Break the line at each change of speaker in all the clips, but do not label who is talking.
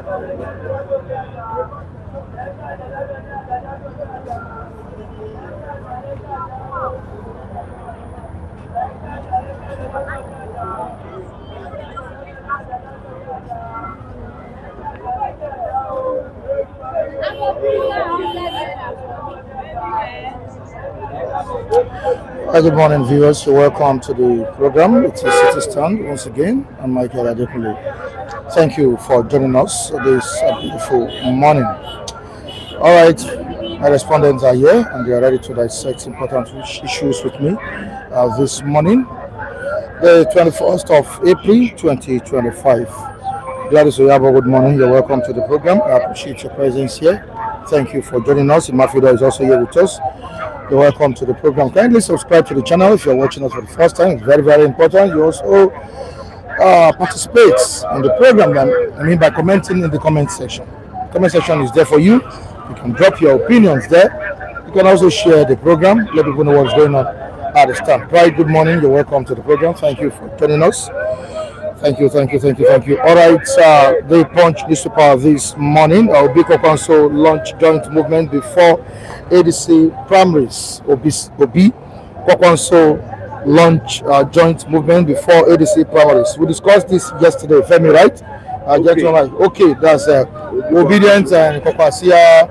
Good morning, viewers. You're welcome to the program. It's a city stand once again. I'm Michael Adekule. Thank you for joining us this beautiful morning. All right, my respondents are here and they are ready to dissect important issues with me this morning, the 21st of April 2025. Gladys Oyabo, good morning. You're welcome to the program. I appreciate your presence here. Thank you for joining us. Nafiu Bala is also here with us. You're welcome to the program. Kindly subscribe to the channel if you're watching us for the first time. It's very, very important. You also participate in the program, by commenting in the comment section. Comment section is there for you. You can drop your opinions there. You can also share the program. Let people know what's going on at the stand. Pride, good morning. You're welcome to the program. Thank you for joining us. Thank you. All right, the Punch newspaper this morning. Obiko Council launch joint movement before ADC primaries. Obi Council launch joint movement before ADC primaries. We discussed this yesterday, Femi, right? Gentlemen, okay, that's obedience and Kwakwasia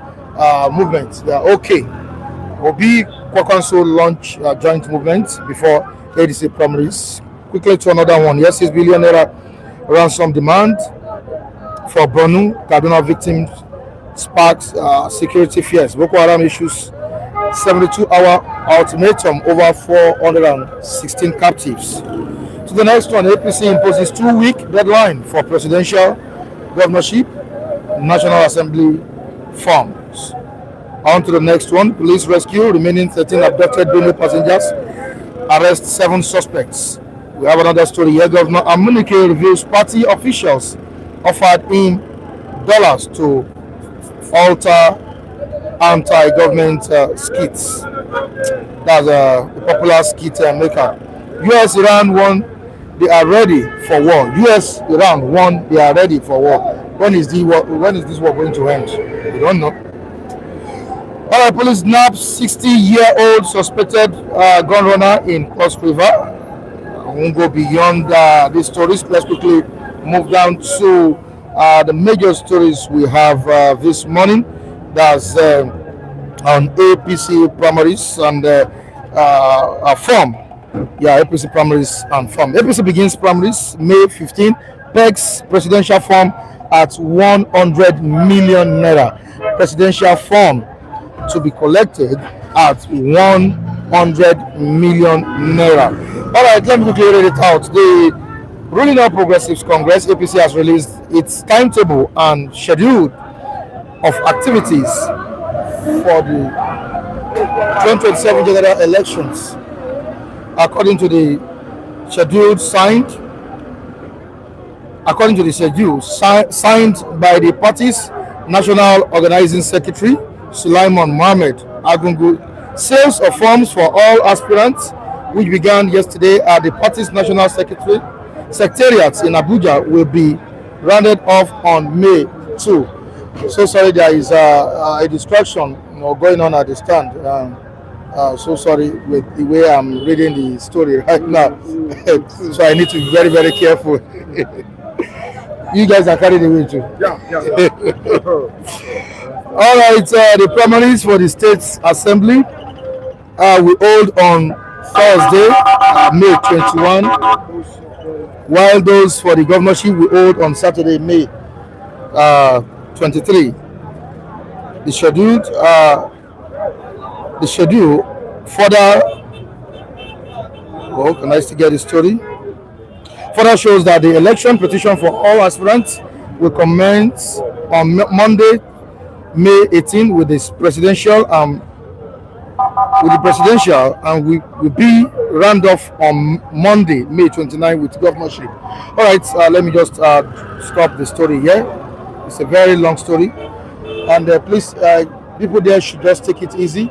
movement. They are okay. Obi Council launch joint movement before ADC primaries. Quickly to another one. Yes, 6 billion naira ransom demand for Borno Kaduna victims sparks security fears. Boko Haram issues 72-hour ultimatum over 416 captives. To the next one, APC imposes 2-week deadline for presidential, governorship, National Assembly forms. On to the next one, police rescue remaining 13 abducted Benue passengers, arrest 7 suspects. We have another story here. Governor Amunike reveals party officials offered him dollars to alter anti-government skits. That's a popular skit maker. U.S. Iran won. They are ready for war. U.S. Iran won. They are ready for war. When is this war going to end? We don't know. All right, police nabbed 60-year-old suspected gun runner in Cross River. I won't go beyond these stories. Let's quickly move down to the major stories we have this morning. That's on APC primaries and form. Yeah, APC primaries and form. APC begins primaries May 15. Pegs presidential form at 100 million naira. Presidential form to be collected at 100 million naira. All right, let me quickly read it out. The ruling All Progressives Congress, APC, has released its timetable and schedule of activities for the 2027 general elections. According to the schedule signed by the party's National Organizing Secretary, Sulaiman Mohammed Agungu, sales of forms for all aspirants, which began yesterday at the party's national secretariat in Abuja, will be rounded off on May 2. So sorry, there is a distraction going on at the stand. So sorry with the way I'm reading the story right now. So I need to be very, very careful. You guys are carrying away too. Yeah. All right, the primaries for the State Assembly we hold on Thursday, May 21, while those for the governorship we hold on Saturday, May 23. The schedule further. Oh, can I still get the story? Further shows that the election petition for all aspirants will commence on Monday, May 18, with the presidential and we will be round off on Monday, May 29, with governorship. All right, let me just stop the story here. It's a very long story, and please, people there should just take it easy.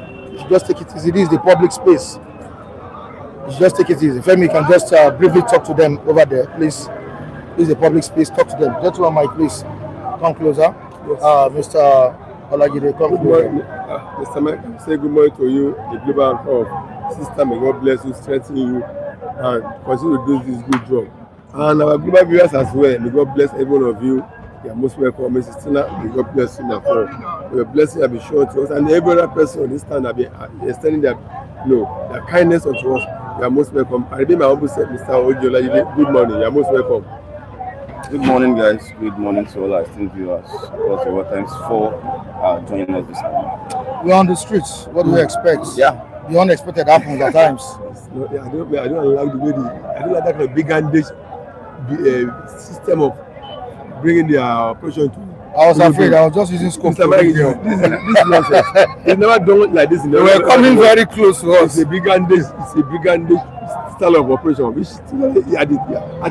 This is the public space. Just take it easy. Femi, you can just briefly talk to them over there, please. This is the public space. Talk to them. Get to my mic, please. Come closer.
Yes.
Mr. Olajide, come
Good
closer.
morning, Mr. Mike. I say good morning to you, the global of sister. May God bless you, strengthen you, and continue to do this good job. And our global viewers as well. May God bless every one of you. You are most welcome, Mrs. Tina. May God bless you now for your blessing. Have been shown to us, and every other person on this stand have been extending their kindness unto us. You are most welcome. I remember my humble self, Mr. Olajide. Good morning. You are most welcome.
Good morning, guys. Good morning to all our esteemed viewers across the world. Thanks for joining us this morning.
We're on the streets. What do you expect?
Yeah.
The unexpected happens at times.
No, I don't like the way I don't like that kind of big-handed system of bringing their operation to.
I was afraid. I was just using scope.
Mr. Mike, this is nonsense. It's never done like this.
They were coming very close to us.
It's a big-handed style of operation. Which I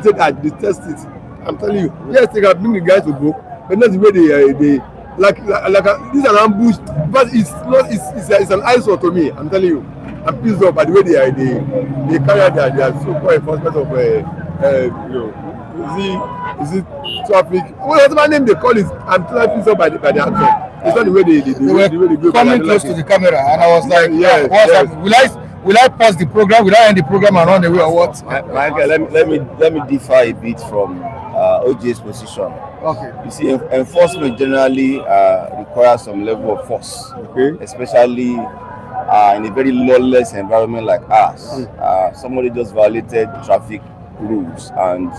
said I detest it. I'm telling you. Yes, they can bring the guys to go, but not the way they like this is an ambush. But it's not. It's an eyesore to me. I'm telling you. I'm pissed off by the way they carry out their so-called enforcement of is it traffic? Whatever name they call it, I'm totally pissed off by the action. It's not the way they go.
Coming close to the camera, and I was like,
yes.
Will I pause the program? Will I end the program and run away or what?
Michael, let me differ a bit from OJ's position.
Okay.
You see, enforcement generally requires some level of force, especially in a very lawless environment like ours. Somebody just violated traffic rules, and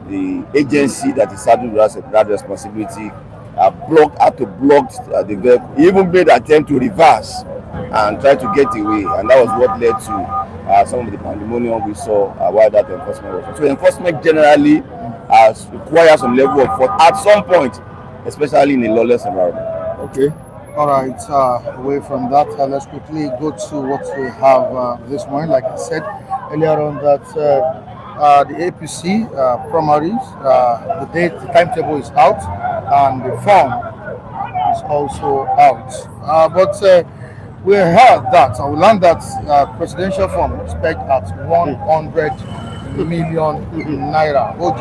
the agency that is saddled with that responsibility had to block the vehicle. He even made an attempt to reverse and try to get away, and that was what led to some of the pandemonium we saw while that enforcement was. So enforcement generally requires some level of force at some point, especially in a lawless environment.
Okay.
All right. Away from that, let's quickly go to what we have this morning. Like I said earlier on, that the APC primaries, the timetable is out, and the form is also out. But we heard that, we learned that presidential form is pegged at 100 million naira. OJ,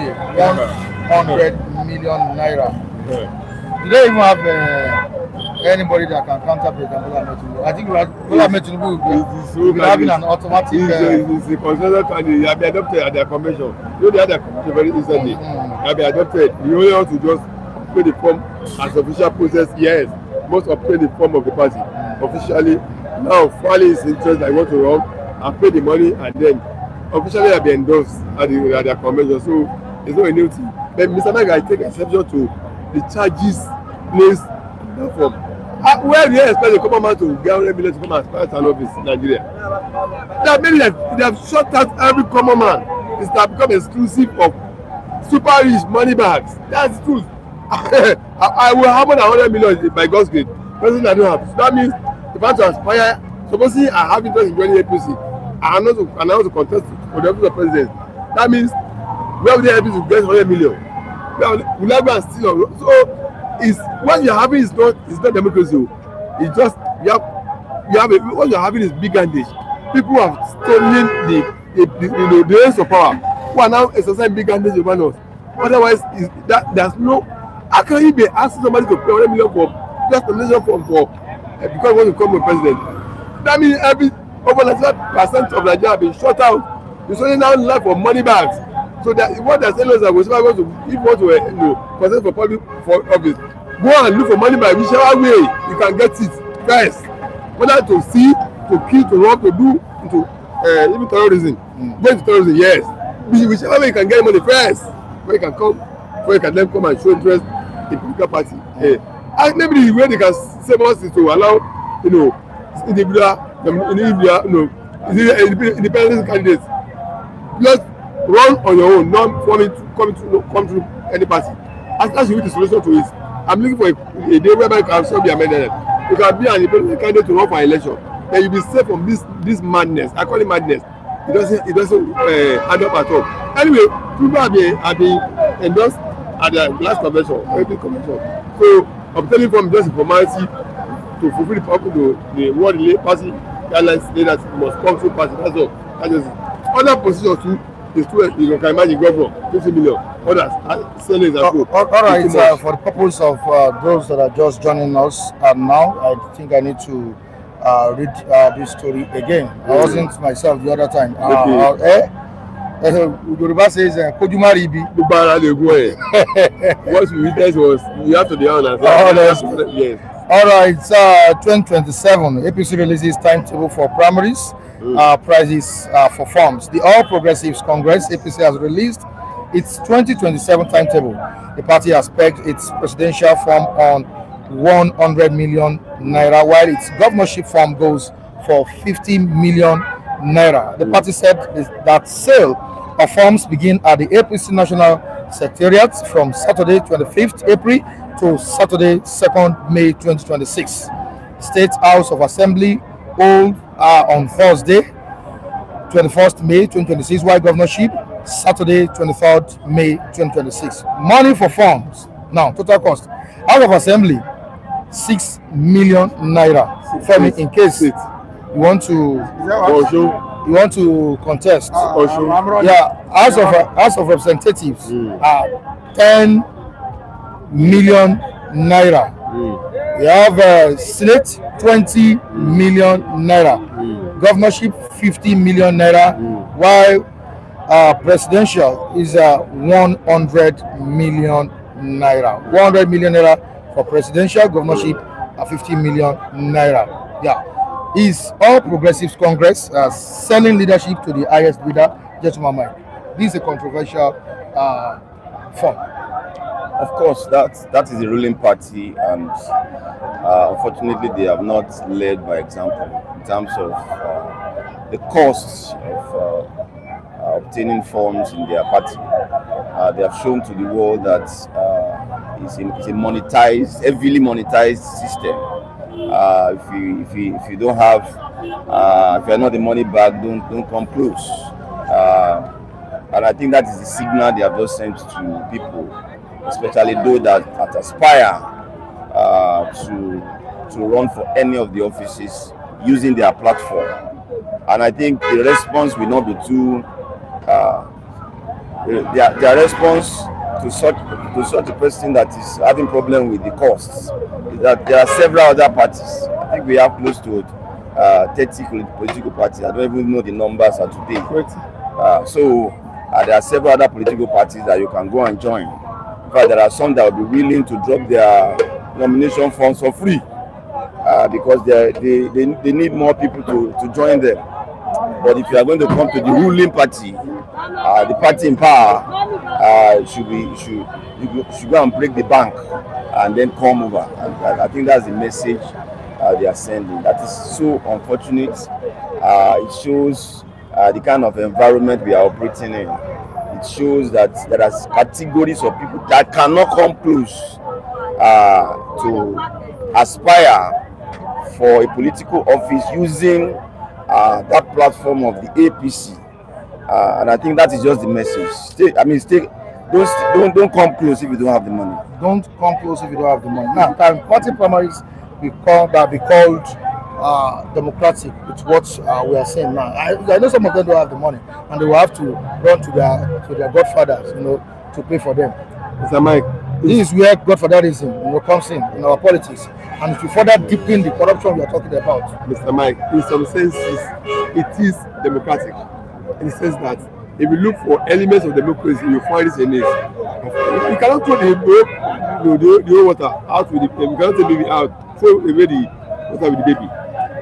100 million naira. Do they even have anybody that can counter President Bola Tinubu? I think Bola Tinubu will be having an automatic.
It's a consensus candidate. He has been adopted at their convention. You know, they had a convention very recently. He has been adopted. You only have to just pay the form as official process. Yes, must obtain the form of the party officially. Now, filing his interest that he wants to run and pay the money, and then officially have been endorsed at their convention. So it's not a new thing. But Mr. Mike, I take exception to the charges placed in that form. Where do you expect the common man to get 100 million to come and aspire to an office in Nigeria? They have shut out every common man. It's become exclusive of super rich money bags. That's the truth. I will have more than 100 million by God's grace. President, I don't have. So that means if I want to aspire, supposing I have interest in joining APC, I am not to contest for the office of president. That means where will they help you to get 100 million? Will I go and steal? So it's what you're having is not democracy. It's just what you're having is big-handed. People have stolen the ends of power, who are now exercising big-handed over us. Otherwise, there's no. How can you be asking somebody to pay 100 million for just nomination form for because you want to become a president? That means over 95% of Nigeria have been shut out. You're shutting down life for money bags. So that what they're saying is that if you want to contest for public for office, go and look for money by whichever way you can get it first. Whether to steal, to kill, to rob, to do, into even terrorism. Go into terrorism, yes. Whichever way you can get money first, where you can then come and show interest in political party. And maybe the way they can save us is to allow independent candidates just run on your own, not come through any party. As you read the solution to it, I'm looking for a day whereby you can still be amended. You can be an independent candidate to run for an election. Then you'll be safe from this madness. I call it madness. It doesn't add up at all. Anyway, people have been endorsed at the last convention, So I'm telling you from just a formality to fulfill the world party guidelines say that you must come through party. That's all. That's just it. Other positions too, It's too, you can imagine governor, 50 million. Others are selling as food.
All right, for the purpose of those that are just joining us now, I think I need to read this story again. I wasn't myself the other time. Yoruba says, Kojumaribi.
What we witnessed was, you have to be honest.
Yes. All right, 2027, APC releases timetable for primaries, prices for forms. The All Progressives Congress, APC, has released its 2027 timetable. The party has pegged its presidential form on 100 million naira, while its governorship form goes for 50 million naira. The party said that sale of forms begin at the APC National Secretariat from Saturday 25th April to Saturday 2nd May 2026. State House of Assembly hold on Thursday 21st May 2026, while governorship Saturday 23rd May 2026. Money for forms. Now, total cost. House of Assembly 6 million naira. Femi, in case you want to contest. House of Representatives 10 million naira. We have Senate 20 million naira. Governorship 50 million naira. While presidential is 100 million naira. 100 million naira for presidential, governorship 50 million naira. Yeah. Is All Progressives Congress selling leadership to the highest bidder? Gentleman Mike, this is a controversial form.
Of course, that is the ruling party, and unfortunately, they have not led by example in terms of the costs of obtaining forms in their party. They have shown to the world that it's a monetized, heavily monetized system. If you don't have, if you're not the money bag, don't come close. And I think that is the signal they have just sent to people, especially those that aspire to run for any of the offices using their platform. And I think the response will not be too. Their response to such a person that is having problem with the costs is that there are several other parties. I think we have close to 30 political parties. I don't even know the numbers as today. So there are several other political parties that you can go and join. In fact, there are some that will be willing to drop their nomination forms for free because they need more people to join them. But if you are going to come to the ruling party, the party in power should go and break the bank and then come over. And I think that's the message they are sending. That is so unfortunate. It shows the kind of environment we are operating in. It shows that there are categories of people that cannot come close to aspire for a political office using that platform of the APC. And I think that is just the message. Don't come close if you don't have the money.
Don't come close if you don't have the money. Now, party primaries be called democratic. It's what we are saying now. I know some of them don't have the money, and they will have to run to their godfathers, to pay for them.
Mr. Mike,
this is where godfatherism comes in our politics, and it will further deepen the corruption we are talking about.
Mr. Mike, in some senses, it is democratic. In the sense that if you look for elements of democracy, you find it in it. You cannot throw the whole water out with the baby. You cannot take the baby out, throw away the water with the baby.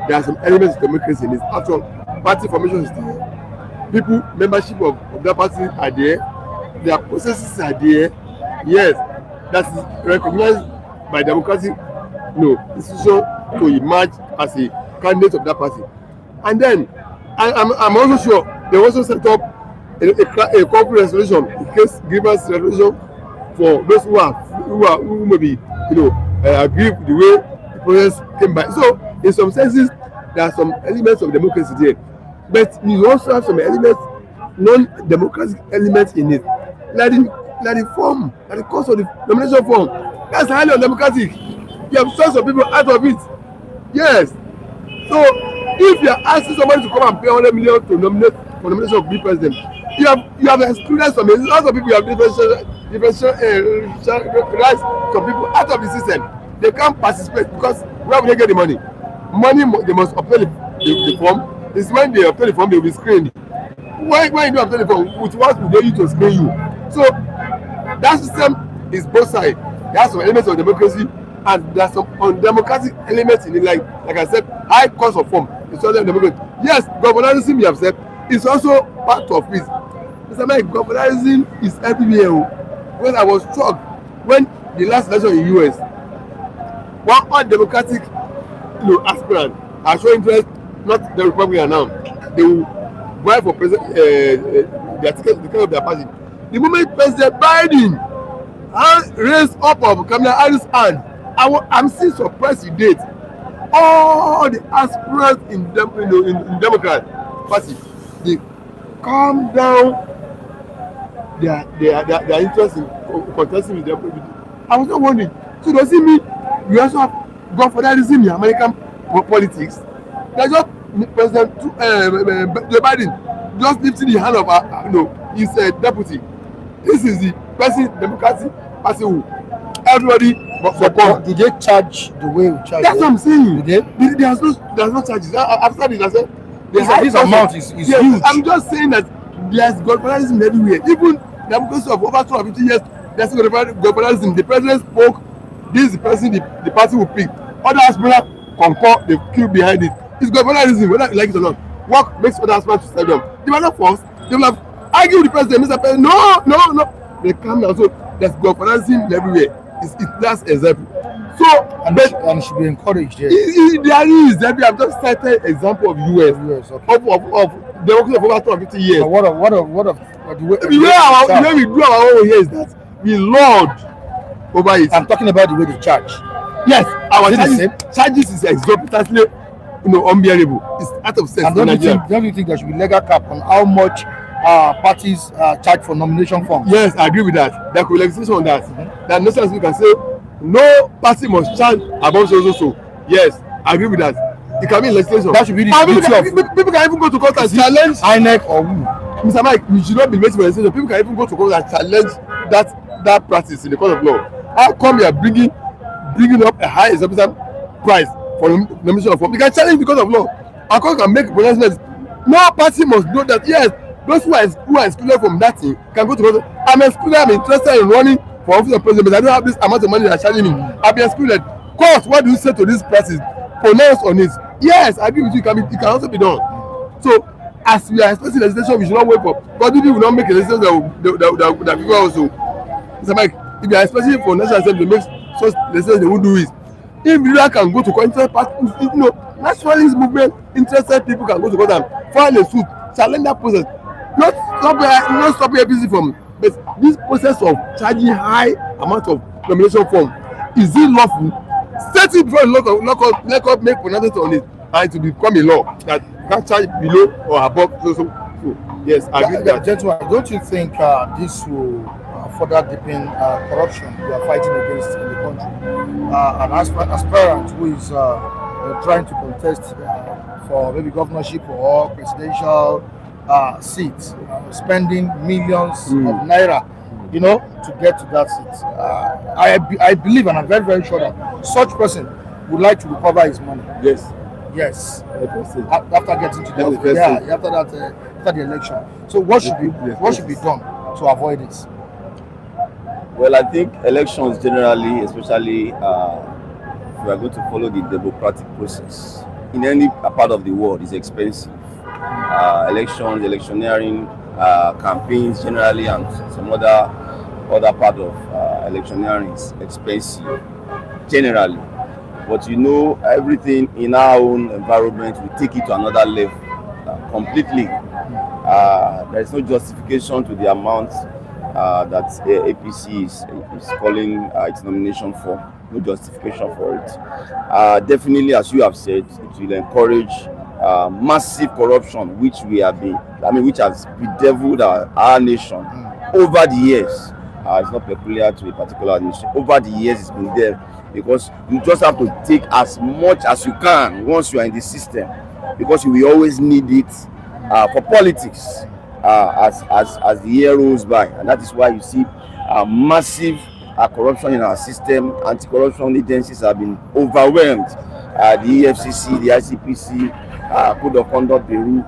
There are some elements of democracy in it. After all, party formation is there. People, membership of that party are there. Their processes are there. Yes, that is recognized by democratic institution to emerge as a candidate of that party. And then I'm also sure they also set up a corporate resolution, a case grievance resolution for those who may be agree with the way the process came by. So in some senses there are some elements of democracy there, but you also have some elements, non-democratic elements in it, like the form, like the cost of the nomination form. That's highly undemocratic. You have tons of people out of it. Yes. So if you are asking somebody to come and pay 100 million to nominate for nomination of the president, you have excluded some. Lots of people you have differential rights. Some people out of the system, they can't participate because where will they get the money? They must obtain the form. It's when they obtain the form they will be screened. When you don't obtain the form, with what will they use to screen you? So that system is both sides. There are some elements of democracy and there are some undemocratic elements in it. Like I said, high cost of form. It's also democracy. Yes, governorship you have said is also part of it. Mr. Mike, governorship is everywhere. When I was shocked when the last election in US, one undemocratic aspirant are showing interest, not the Republican now. They will vie for president, their ticket of their party. The moment President Biden raised up of Kamala Harris' hand, I'm still surprised to date. All the aspirants in Democrat Party, they calm down their interest in contesting with them. I was not wondering. So does it mean we also have godfatherism in American politics? That's just President Joe Biden just lifting the hand of his deputy. This is the person, Democratic Party who everybody support.
Did they charge the way we charge?
That's what I'm saying.
Did they?
There's no charges. After this, I said
this amount is huge.
I'm just saying that there's godfatherism everywhere. Even democracy of over 250 years, there's godfatherism. The president spoke. This is the person the party will pick. Other aspirants concur, they queue behind it. It's godfatherism, whether you like it or not. What makes other aspirants to step down? They were not forced. They will have argued with the president. Mr. President, no. They come down. So there's godfatherism everywhere. That's example. So
and it should be encouraged.
There is. I've just cited example of US okay. of democracy of over 250 years.
So what of
the way we do our own here is that we lord over it.
I'm talking about the way they charge.
Yes, our charges is exorbitantly unbearable. It's out of sense.
And don't you think there should be legal cap on how much parties charge for nomination forms?
Yes, I agree with that. There could be legislation on that. That no sense we can say no party must charge above so. Yes, I agree with that. It can be legislation.
That should be the
people can even go to court and challenge
INEC or who?
Mr. Mike, we should not be waiting for legislation. People can even go to court and challenge that practice in the court of law. How come you are bringing up a high exorbitant price for nomination of form? You can challenge because of law. Our court can make pronouncements. No party must know that yes, those who are excluded from that thing can go to court. I'm excluded. I'm interested in running for office of president, but I don't have this amount of money that are charging me. I'll be excluded. Court, what do you say to this practice? Pronounce on it. Yes, I agree with you. It can also be done. So, as we are expecting legislation, we should not wait for. But if we will not make a legislation that people also. Mr. Mike, if you are expecting for national assembly to make such legislation, they won't do it. If you can go to court, nationalist movement, interested people can go to court and file a suit, challenge that process. Not stop APC from. But this process of charging high amount of nomination form, is it lawful? State it before the local make pronouncement on it, and it will become a law that you can't charge below or above. So yes, I agree with that.
Gentlemen, don't you think this will further deepen corruption we are fighting against in the country? An aspirant who is trying to contest for maybe governorship or presidential seats, spending millions of naira, to get to that seat. I believe, and I'm very, very sure that such person would like to recover his money. Yes. After getting to after the election. So what should be done to avoid this?
Well, I think elections generally, especially if we are going to follow the democratic process in any part of the world, is expensive. Elections, electioneering, campaigns generally, and some other part of electioneering is expensive generally. But everything in our own environment, we take it to another level completely. There is no justification to the amount that APC is calling its nomination for. No justification for it. Definitely, as you have said, it will encourage massive corruption, which has bedeviled our nation over the years. It's not peculiar to a particular nation. Over the years, it's been there because you just have to take as much as you can once you are in the system, because you will always need it for politics. as the year rolls by, and that is why you see massive corruption in our system. Anti-corruption agencies have been overwhelmed. The EFCC, the ICPC, Code of Conduct Bureau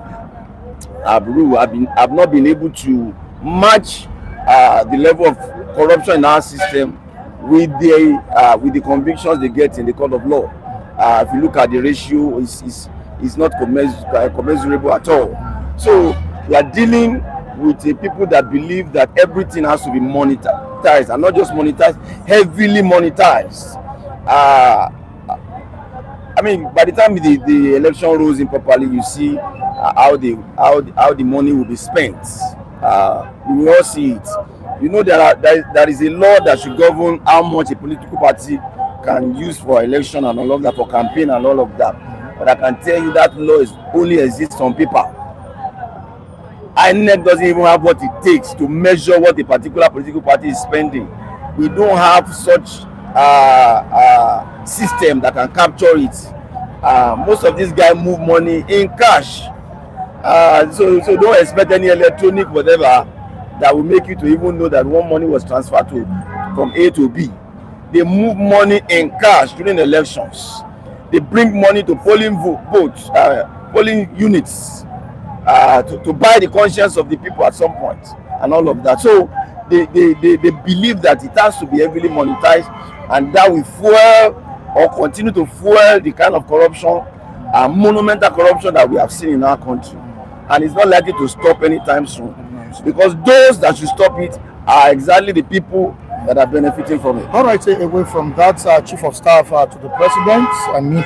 have not been able to match the level of corruption in our system with the convictions they get in the court of law. If you look at the ratio, it's not commensurable at all. So we are dealing with people that believe that everything has to be monetized, and not just monetized, heavily monetized. I mean, by the time the election rolls in properly, you see how the money will be spent. We will all see it. You know, there is a law that should govern how much a political party can use for election and all of that, for campaign and all of that. But I can tell you that law only exists on paper. INEC doesn't even have what it takes to measure what a particular political party is spending. We don't have such system that can capture it. Most of these guys move money in cash. So don't expect any electronic whatever that will make you to even know that one money was transferred from A to B. They move money in cash during elections. They bring money to polling votes, polling units, to buy the conscience of the people at some point, and all of that. So they believe that it has to be heavily monetized, and that will fuel or continue to fuel the kind of corruption, monumental corruption that we have seen in our country. And it's not likely to stop anytime soon, because those that should stop it are exactly the people that are benefiting from it.
All right, away from that, Chief of Staff to the President,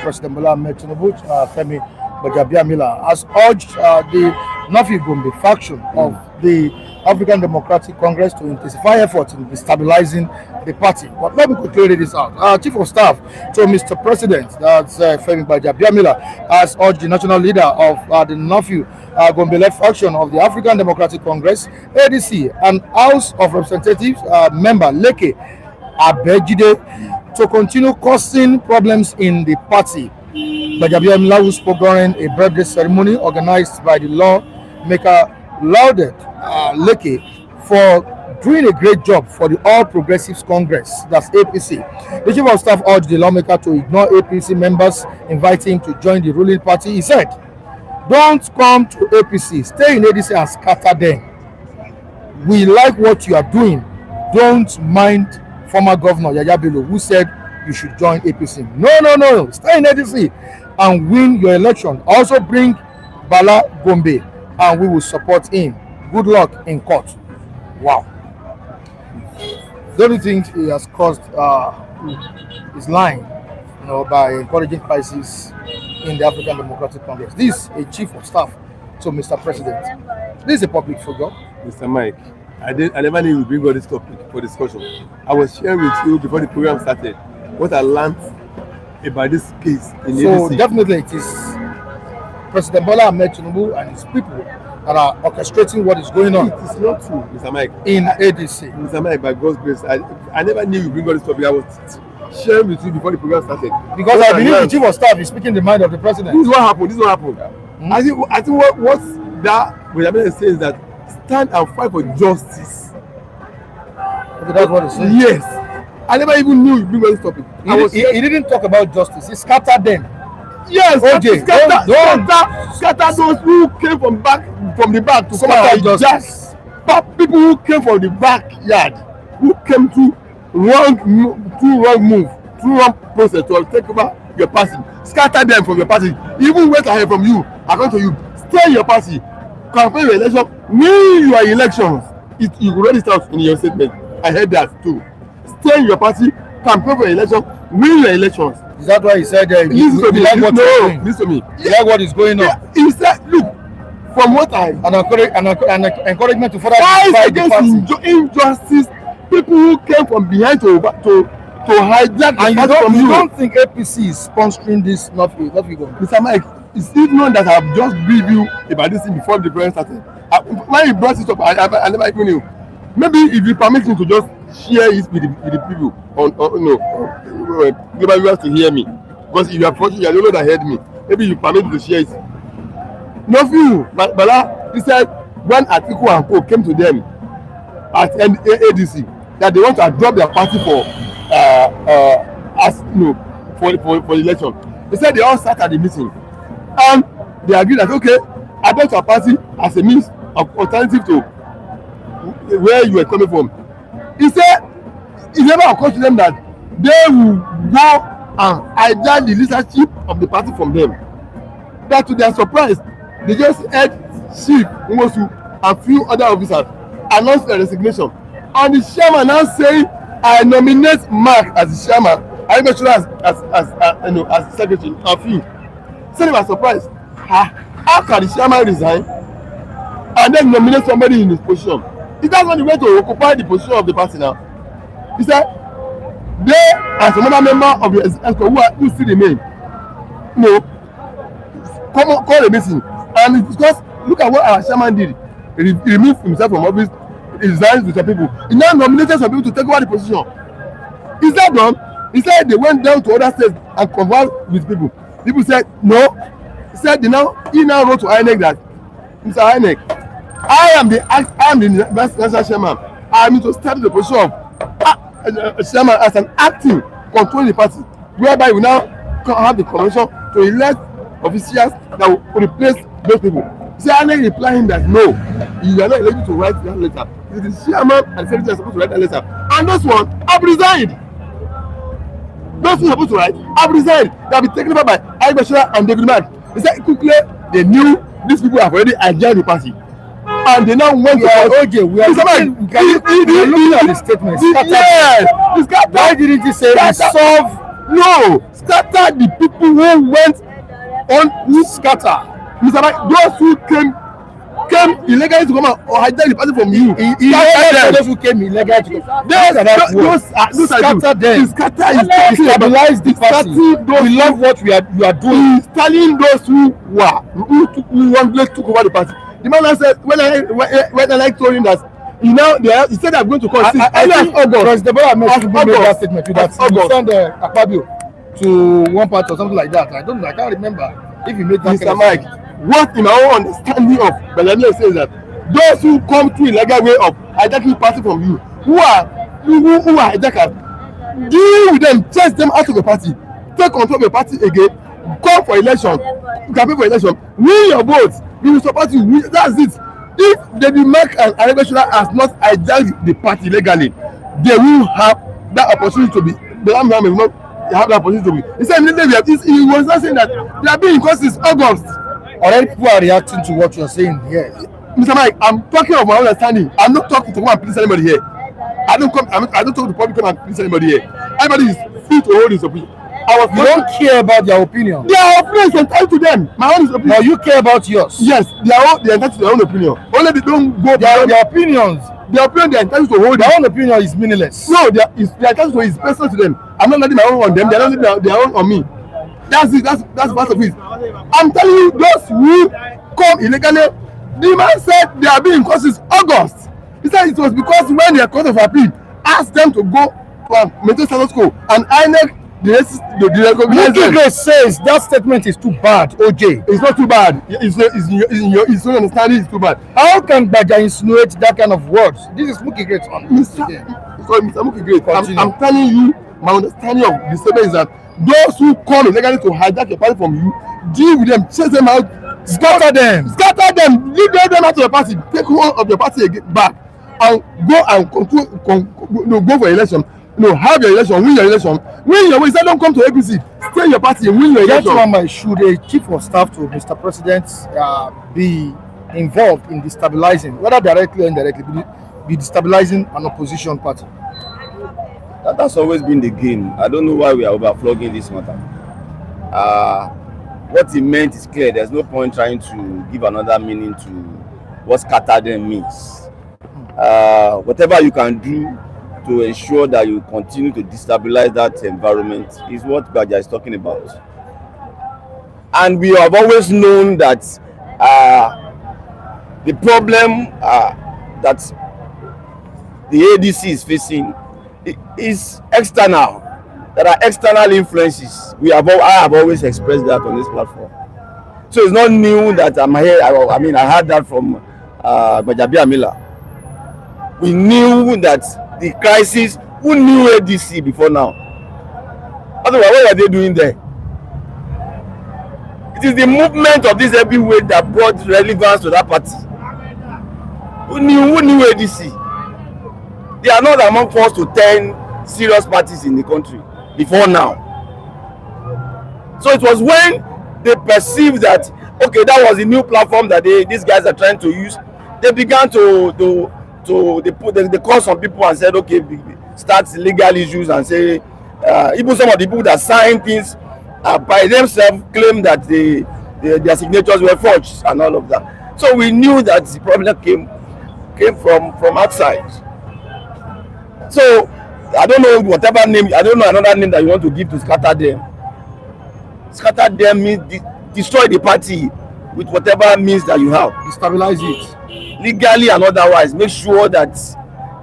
President Bola MORE-TINUBU, Femi Gbajabiamila, has urged the Nafiu Gombe faction of the African Democratic Congress to intensify efforts in destabilizing the party. But let me quickly read this out. Chief of Staff to Mr. President, that's Femi Gbajabiamila, has urged the national leader of the Nafiu Gombe-led faction of the African Democratic Congress, ADC, and House of Representatives member Leke Abejide to continue causing problems in the party. Gbajabiamila, who spoke during a birthday ceremony organized by the lawmaker, lauded Leke for doing a great job for the All Progressives Congress, that's APC. The Chief of Staff urged the lawmaker to ignore APC members inviting him to join the ruling party. He said, "Don't come to APC, stay in ADC and scatter them. We like what you are doing. Don't mind former Governor Yaya Bello, who said you should join APC. No. Stay in ADC and win your election. Also bring Bala Gombe and we will support him. Good luck in court." Wow. Don't you think he has caused his line, by encouraging crises in the African Democratic Congress? This is a Chief of Staff to Mr. President. This is a public figure.
Mr. Mike, I never knew you would bring all this topic for discussion. I was sharing with you before the program started what I learned about this case in ADC.
So definitely it is President Bola MORE-TINUBU and his people that are orchestrating what is going on.
It is not true, Mr. Mike.
In ADC.
Mr. Mike, by God's grace, I never knew you bring all this topic. I was sharing with you before the program started.
Because I believe the Chief of Staff is speaking the mind of the President.
This is what happened. I think what that Gbajabiamila is saying is that stand and fight for justice.
Okay, that's what he's saying.
Yes. I never even knew you bring all this topic.
He didn't talk about justice. He scattered them.
Yes,
OJ,
scatter those who came from the back to come out
justice.
People who came from the backyard, who came through wrong process to take over your party, scatter them from your party. Even wait ahead from you, according to you, stay in your party, campaign your election, win your elections. You already start in your statement. I heard that too. Stay in your party, campaign for your election, win your elections.
Is that why he said you like what you're doing?
Listen to me.
You like what is going on?
Yeah, he said, look, from what I
encouragement to further
fight against injustice, people who came from behind to hijack
and
the party from you.
You don't think APC is sponsoring this? Not you.
Mr. Mike, it's even known that I've just briefed you about this thing before the program started. When he brought it up, I never even knew. Maybe if you permit me to just share it with the people global viewers to hear me, because if you are fortunate, you are the one that heard me. Maybe you permit me to share it. Nafiu Bala, he said when Atiku and Co came to them at ADC that they want to adopt their party for as you know for election. They said they all sat at the meeting and they agreed that okay, adopt your party as a means of alternative to where you were coming from. He said it never occurred to them that they will go and hijack the leadership of the party from them. That to their surprise, they just had Chief Nwosu and a few other officers announce their resignation. And the chairman now saying, I nominate Mark as the chairman, I make sure as secretary, a few. So they were surprised. How can the chairman resign and then nominate somebody in his position? He doesn't want the way to occupy the position of the party now. He said, they and some other member of the executive who still remain, you know, call a meeting. And it's because look at what our chairman did. He removed himself from office, he resigned with some people. He now nominated some people to take over the position. Is that done? He said they went down to other states and conversed with people. People said no. He said he now wrote to INEC that Mr. INEC, I am the national chairman. I am to start the position of chairman as an acting controlling the party, whereby we now have the convention to elect officials that will replace those people. So INEC replied him that no, you are not eligible to write that letter. It is the chairman and the secretary are supposed to write that letter. And those ones have resigned. Those who are supposed to write have resigned. They have been taken over by Aibashira and David Mark. They said quickly they knew these people have already adjourned the party. And they now went to
okay, we are looking at the statement.
Yes.
Why didn't you say resolve?
No. Scatter the people who went on who scatter. Mr. Mike, those who came illegally to come and hijack the party from you.
Those who came illegally to come.
Those
scatter them.
Scatter is
destabilize the party. We love what you are doing.
He's telling those who one place took over the party. The man said when I told him that he said I'm going to call.
I think August. The boy made that statement with that. He sent Akpabio to one part or something like that. I can't remember if he made that.
Mr. Mike, what in my own understanding of Gbajabiamila says that those who come through illegal way of hijacking party from you, who are hijackers, deal with them, chase them out of the party, take control of your party again, come for election, campaign for election, win your votes, we will support you. That's it. If David Mark and Aregbesola has not hijacked the party legally, they will have that opportunity to be. The Ram will not have that opportunity to be. He said he was not saying that they are being because it's August.
Already people are reacting to what you are saying here.
Mr. Mike, I'm talking of my understanding. I'm not talking to come and please anybody here. I don't talk to the public come and please anybody here. Everybody is free to hold his opinion.
You don't care about their opinion.
Their opinion is entitled to them. My own is opinion.
Now you care about yours.
Yes, they are entitled to their own opinion. Only they don't go
their opinions.
Their opinion they are entitled to hold.
Their own opinion is meaningless.
No, they are entitled to it. It's personal to them. I'm not letting my own on them. They are not letting their own on me. That's it. That's part of it. I'm telling you, those who come illegally, the man said they are being caused since August. He said it was because when the Court of Appeal asked them to go to maintain status quo, and INEC the
recognize says that statement is too bad. OJ,
it's not too bad. It's your understanding. It's too bad.
How can Gbaja insinuate that kind of words? This is Muki Great on
Mr. Muki Great. I'm telling you, my understanding of the statement is that those who come illegally to hijack your party from you, deal with them, chase them out, scatter them, leave them out of your party, take hold of your party back, and go and go for election. Have your election, win your way. Instead, don't come to APC, stay in your party and win your election.
Should a chief of staff to Mr. President be involved in destabilizing, whether directly or indirectly, be destabilizing an opposition party?
That's always been the game. I don't know why we are overflogging this matter. What he meant is clear. There's no point trying to give another meaning to what scatter them means. Whatever you can do to ensure that you continue to destabilize that environment is what Gbaja is talking about. And we have always known that the problem that the ADC is facing is external. There are external influences. I have always expressed that on this platform. So it's not new that I'm here. I heard that from Gbajabiamila, we knew that the crisis. Who knew ADC before now? Otherwise, what are they doing there? It is the movement of this heavyweight that brought relevance to that party. Who knew ADC? They are not among 4 to 10 serious parties in the country before now. So it was when they perceived that, okay, that was the new platform that these guys are trying to use. They began they called some people and said, okay, start legal issues and say, even some of the people that signed things by themselves claim that their signatures were forged and all of that. So we knew that the problem came from outside. So I don't know whatever name, I don't know another name that you want to give to scatter them. Scatter them means destroy the party with whatever means that you have.
Destabilize it.
Legally and otherwise, make sure that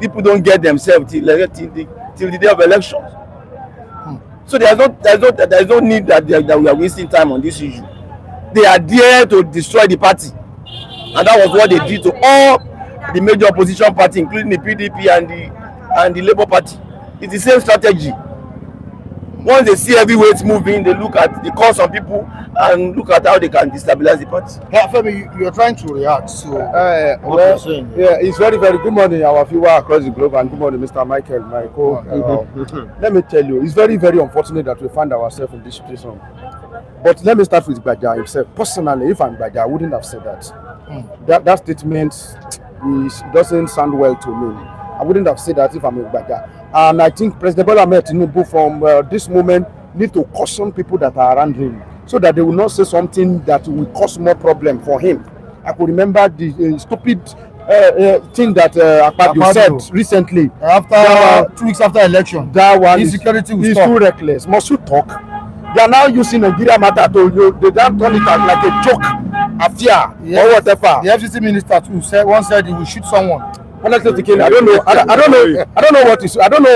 people don't get themselves till the day of elections. So there's no need that we are wasting time on this issue. They are there to destroy the party, and that was what they did to all the major opposition parties, including the PDP and the Labour Party. It's the same strategy. Once they see heavyweights moving, they look at the cost of people and look at how they can destabilize the party.
Femi, you're trying to react to what you're saying.
Yeah, it's very, very good morning, our viewers across the globe, and good morning, Mr. Michael, my co. Let me tell you, it's very, very unfortunate that we find ourselves in this situation. But let me start with Gbaja himself. Personally, if I'm Gbaja, I wouldn't have said that. That statement doesn't sound well to me. I wouldn't have said that if I'm a Gbaja. And I think President Bola TINUBU from this moment need to caution people that are around him so that they will not say something that will cause more problem for him. I could remember the stupid thing that Akpabio said recently.
After 2 weeks after election,
that one
insecurity
is too reckless. Must you talk? They are now using Nigeria matter to they don't turn it as like a joke affair or whatever.
The FCC minister too once said he will shoot someone.
Honestly speaking, I don't know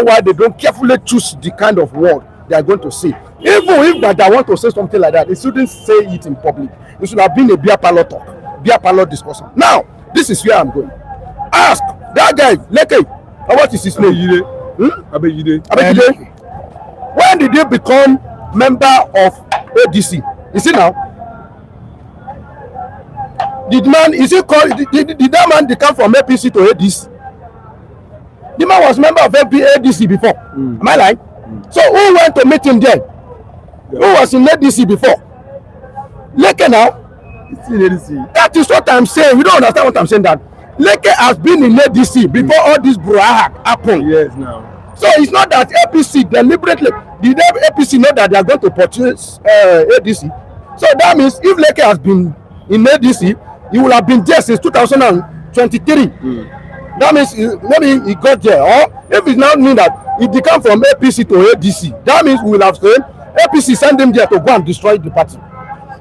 why they don't carefully choose the kind of word they are going to say. Even if Gbaja want to say something like that, they shouldn't say it in public. It should have been a beer parlor talk, beer parlor discussion. Now, this is where I'm going. Ask that guy, Leke, what is his name? Abejide. When did he become member of ADC? Is he now? Did that man come from APC to ADC? The man was member of ADC before. Am I lying? So who went to meet him there? Who was in ADC before? Leke now?
It's in ADC.
That is what I'm saying. You don't understand what I'm saying. That Leke has been in ADC before all this brouhaha happened.
Yes, now.
So it's not that APC deliberately. Did APC know that they are going to purchase ADC? So that means if Leke has been in ADC, he will have been there since 2023. That means maybe he got there. Or if it now mean that he become from APC to ADC, that means we will have said APC send him there to go and destroy the party.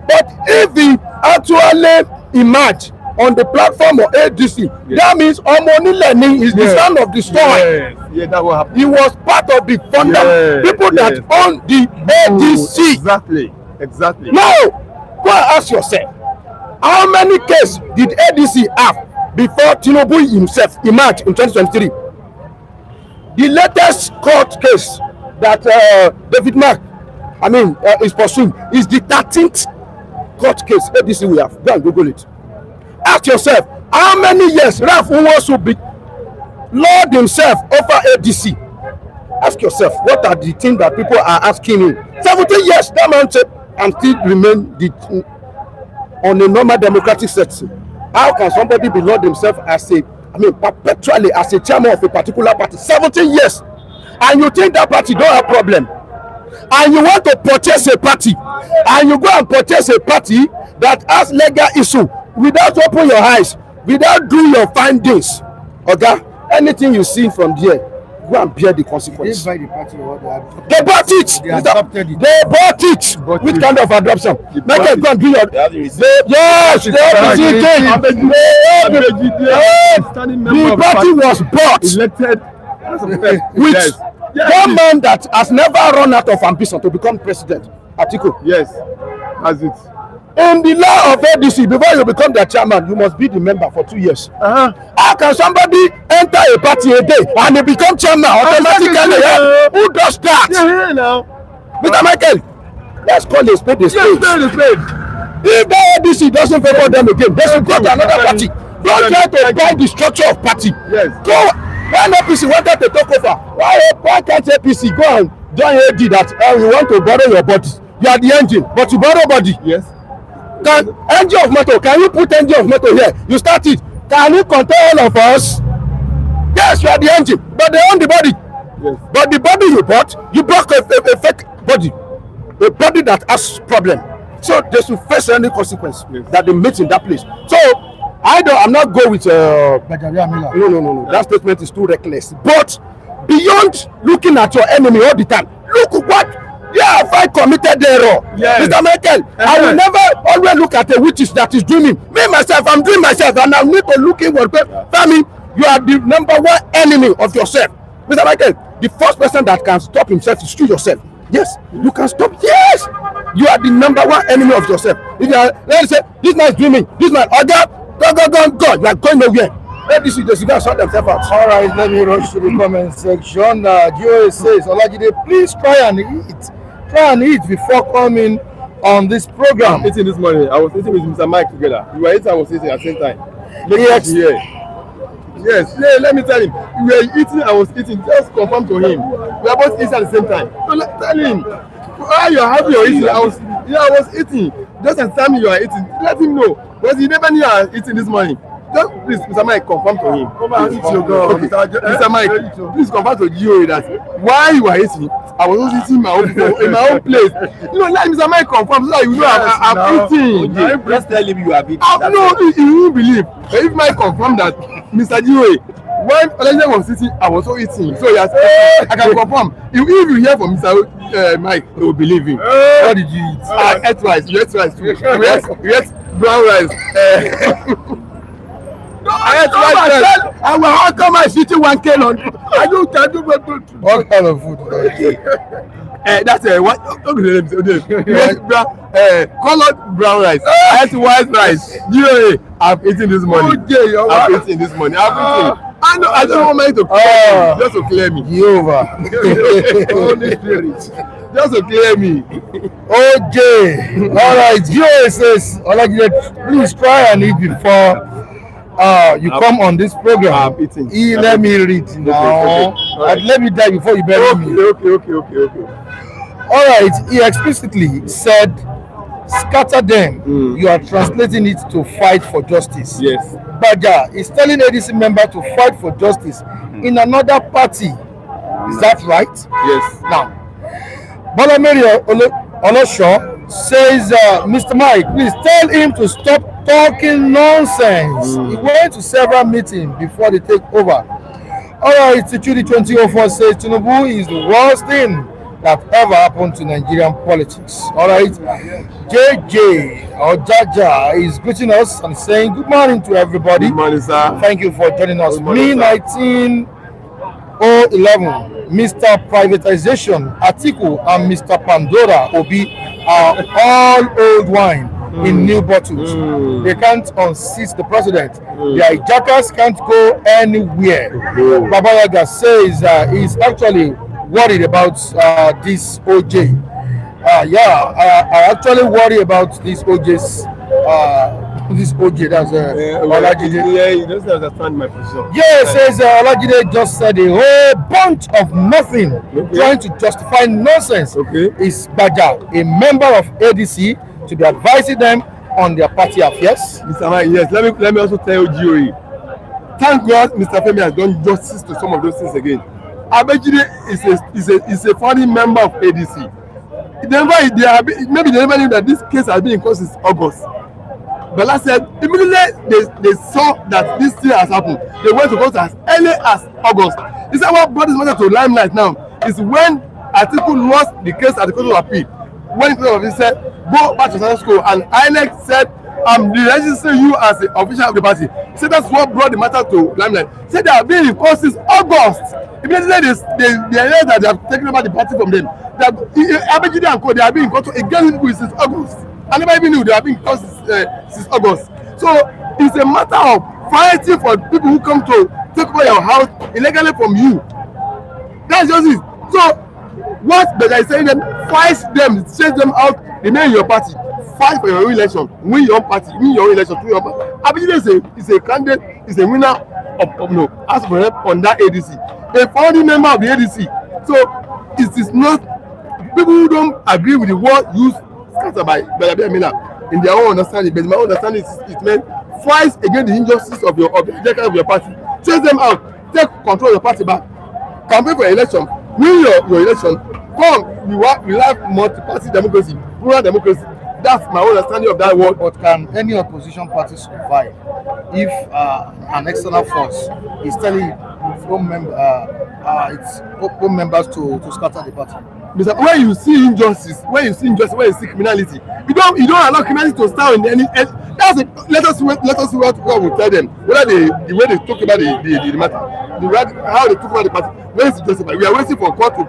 But if he actually emerge on the platform of ADC, that means Omoni Learning is the son of the story.
Yeah, that will happen.
He was part of the people that own the ADC.
Exactly.
Now, go and ask yourself, how many cases did ADC have before TINUBU himself emerged in 2023? The latest court case that David Mark, is pursuing is the 13th court case ADC we have. Go and Google it. Ask yourself, how many years Ralph Nwosu be Lord himself over ADC? Ask yourself, what are the things that people are asking him? 70 years, that man said, and still remain on a normal democratic setting. How can somebody be Lord himself perpetually as a chairman of a particular party 70 years, and you think that party don't have problem, and you want to purchase a party, and you go and purchase a party that has legal issue without open your eyes, without doing your findings? Okay, anything you see from there, go and bear the consequence.
They buy the party or
they bought it.
They adopted it.
They bought it. Which kind of adoption? Make it go and do your. Yes, the party was bought.
Elected
with one man that has never run out of ambition to become president. Atiku.
Yes, that's it.
In the law of ADC, before you become the chairman, you must be the member for 2 years. How can somebody enter a party a day and they become chairman automatically? Who does that? Mr. Michael, let's call a spade a spade. If the ADC doesn't favor them again, they should go to another party. Don't try to buy the structure of party.
Yes.
Go. When APC wanted to take over, why can't APC go and join AD that we want to borrow your body? You are the engine, but you borrow body.
Yes.
Can engine of motor? Can you put engine of motor here? You start it. Can you control all of us? Yes, you are the engine, but they own the body.
Yes.
But the body you bought a fake body, a body that has problem. So they should face any consequence that they meet in that place. So I'm not going with
Gbajabiamila.
No. That statement is too reckless. But beyond looking at your enemy all the time, look what have I committed error.
Yes.
Mr. Michael, I will never always look at a witch that is doing me myself. I'm doing myself, and I need to look inward. Femi, you are the #1 enemy of yourself. Mr. Michael, the first person that can stop himself is you yourself. Yes, you can stop. Yes, you are the #1 enemy of yourself. If you are, let's say, this man is doing me, this man, go, you are going nowhere. Let this just go and sort themselves out.
All right, let me rush to the comment section. GOS says, Olajide, please try and eat before coming on this program.
Eating this morning, I was eating with Mr. Mike together. You were eating, I was eating at the same time. Yes, let me tell him. You were eating, I was eating. Just confirm to him. We are both eating at the same time. So tell him. While you are happy or eating, I was eating. Just at the time you are eating, let him know. Because he never knew I was eating this morning. Just please, Mr. Mike, confirm to him. Okay. Mr. Mike, please confirm to GOA that while you are eating, I was also eating in my own place. Let Mr. Mike confirm so that you know I'm eating.
Just tell him you have eaten.
No, he won't believe. But if Mike confirm that Mr. GOA, when Olajide was eating, I was also eating. So yes, I can confirm. If you hear from Mr. Mike, they will believe him.
What did you eat?
I ate rice. You ate rice too. You ate brown rice.
I will how come I sit 1K on? I do
What kind of food?
That's what? Colored brown rice. I ate white rice. I've eaten this morning. I've eaten this morning. I don't want me to clear me. Just to clear me.
Jehovah.
Holy Spirit. Just to clear me.
OJ. All right. GOA says, Olajide, please try and eat before you come on this program.
I'm eating.
Let me read now.
Right.
Let me die before you bury me.
Okay.
All right. He explicitly said, scatter them. You are translating it to fight for justice.
Yes.
Gbaja is telling ADC member to fight for justice in another party. Is that right?
Yes.
Now, Bolamere Olosho says, Mr. Mike, please tell him to stop talking nonsense. He went to several meetings before they take over. All right, Tichudi 2004 says Tinubu is the worst thing that ever happened to Nigerian politics. All right, JJ or Jaja is greeting us and saying good morning to everybody.
Good morning, sir.
Thank you for joining us.
Morning,
Me 1911, Mr. Privatization, Atiku, and Mr. Pandora Obi are all old wine in new bottles. They can't unseat the president. The hijackers can't go anywhere. Baba Yaga says he's actually worried about this OJ. I actually worry about this OJ's this OJ. That's Olajide.
You don't understand my position.
Yeah, says Olajide just said a whole bunch of nothing, trying to justify nonsense. Is Gbaja a member of ADC to be advising them on their party affairs?
Mr. Mike, yes. Let me also tell you, GOE. Thank God Mr. Femi has done justice to some of those things again. Abejide is a foreign member of ADC. Maybe they never knew that this case has been in court since August. Bala said immediately they saw that this thing has happened, they went to court as early as August. He said what brought this matter to limelight now is when Atiku lost the case at the Court of Appeal. When the Court of Appeal said go back to Central School, and INEC said I'm registering you as the official of the party. He said that's what brought the matter to limelight. He said they have been in court since August. Immediately they realized that they have taken over the party from them. That Abejide and Co, they have been in court against people since August. I never even knew they have been in court since August. So it's a matter of fighting for people who come to take over your house illegally from you. That's just it. So what Gbaja is saying, them fight them, chase them out, remain in your party, fight for your own election, win your own party, win your own election through your party. Abidjan is a candidate, is a winner of no, as for help on that ADC, a founding member of the ADC. So it is not people who don't agree with the word used scattered by Gbajabiamila in their own understanding, but my own understanding is it meant fight against the injustice of your party, chase them out, take control of your party back, campaign for election, win your election, come, we have multi-party democracy, plural democracy. That's my own understanding of that word.
But can any opposition party survive if an external force is telling its own members to scatter the party?
Because when you see injustice, when you see criminality, you don't allow criminality to stand in any. That's it. Let us see what God will tell them. Whether the way they talk about the matter, how they talk about the party, when it's justified. We are waiting for court to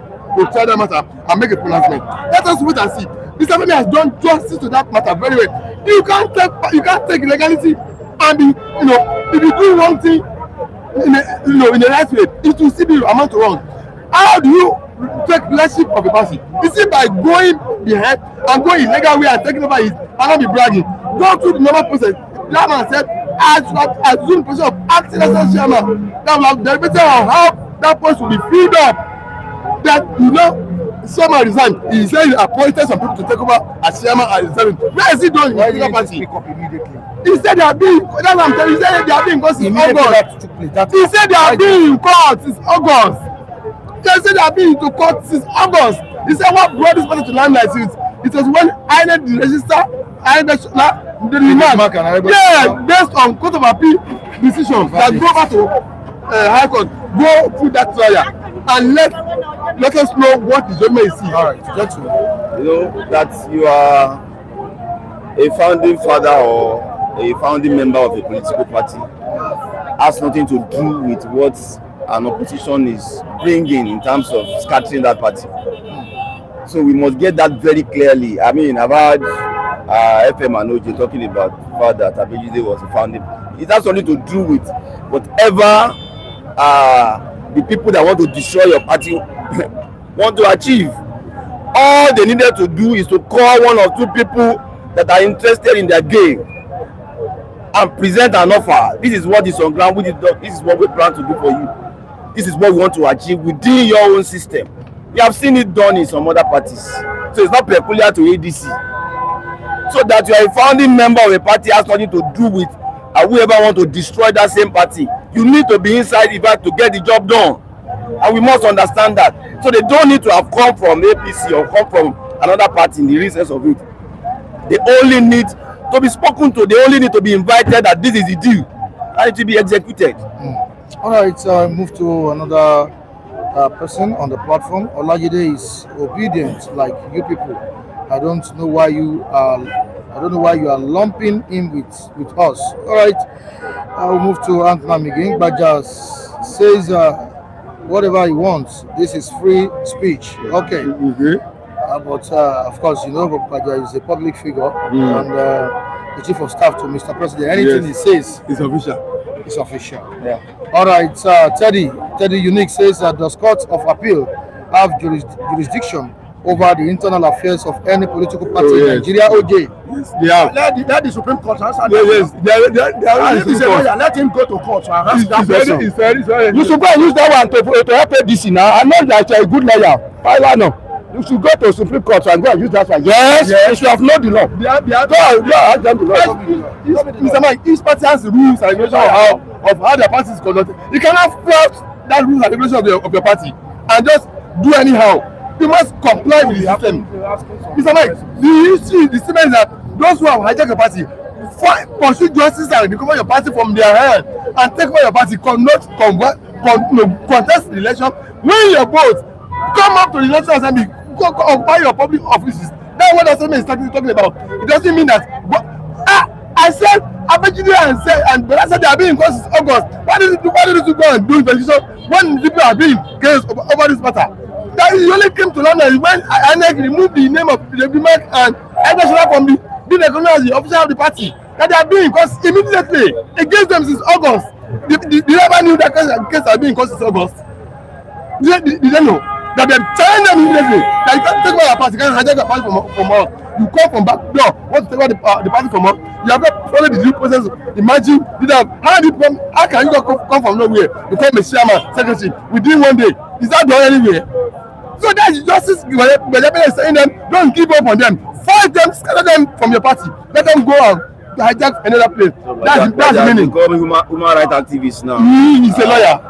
try that matter and make a pronouncement. Let us wait and see. This family has done justice to that matter very well. You can't take illegality and be, if you do one thing in a right way, it will still be amount to wrong. How do you take leadership of a party? Is it by going behind and going illegal way and taking over it and not be bragging? Go through the normal process. That man said, assume the position of acting as chairman. That will have deliberated on how that post will be filled up. That chairman resigned. He said he appointed some people to take over as chairman and resigning. Where is he doing in the political party?
Speak up immediately.
He said they are being. That's what I'm telling you. He said they are being in court since August. He said they are being in court since August. They said they have been into court since August. He said what brought this person to limelight since it was when INEC the register the demand. Yeah, based on court of appeal decision that go back to high court, go through that trial and let us know what the judgment is.
All right, gentlemen.
You know that you are a founding father or a founding member of a political party has nothing to do with what an opposition is bringing in terms of scattering that party. So we must get that very clearly. I mean, I've heard FM and OJ talking about the fact that Abejide was a founding. It has something to do with whatever the people that want to destroy your party want to achieve. All they needed to do is to call one or two people that are interested in their game and present an offer. This is what is on ground. This is what we plan to do for you. This is what we want to achieve within your own system. We have seen it done in some other parties. So it's not peculiar to ADC. So that you are a founding member of a party has nothing to do with whoever want to destroy that same party. You need to be inside event to get the job done. And we must understand that. So they don't need to have come from APC or come from another party in the reasons of it. They only need to be spoken to. They only need to be invited that this is the deal and it will be executed.
All right, move to another person on the platform. Olajide is obedient like you people. I don't know why you are lumping him with us. All right, I'll move to Antman again. Gbaja says whatever he wants. This is free speech. Okay. But of course, Gbaja is a public figure and the chief of staff to Mr. President. Anything he says
is official.
It's official. Yeah. All right. Teddy Unique says that the courts of appeal have jurisdiction over the internal affairs of any political party in Nigeria. OJ.
Yes, they have.
Let the Supreme Court answer.
Yes, they are.
Let him go to court to answer that question.
You should go and use that one to help ADC now. I'm not like a good lawyer. No. You should go to Supreme Court and go and use that one. Yes. You should have known the law. Go ask them the law.
Mr. Mike, each party has the rules and regulations of how their party is conducted. You cannot flout that rules and regulations of your party and just do anyhow. You must comply with the system. Mr. Mike, the statement is that those who have hijacked your party pursue justice and recover your party from their hand and take over your party, contest the election, win your vote, come up to the National Assembly, go occupy your public offices. That's what the assembly is talking about. It doesn't mean that. I said Abejide and Bala said they are being in court since August. Why did you go and do investigation when people are being case over this matter? That he only came to London when INEC removed the name of the Bimak and International from the
being recognized as the official of the party that they are doing, because immediately against them since August. They never knew that case had been since August. Did they know that they telling them immediately that you can't take over your party, you can't hijack your party from us. You come from back door, want to take over the party from us. You have not followed the due process. Imagine, how can you come from nowhere, become a chairman, secretary within 1 day? Is that done anywhere? So that's justice. Gbajabiamila is saying them, don't give up on them. Fight them, scatter them from your party. Let them go out to hijack another place. So that's the meaning.
Human rights activists now.
He is a lawyer.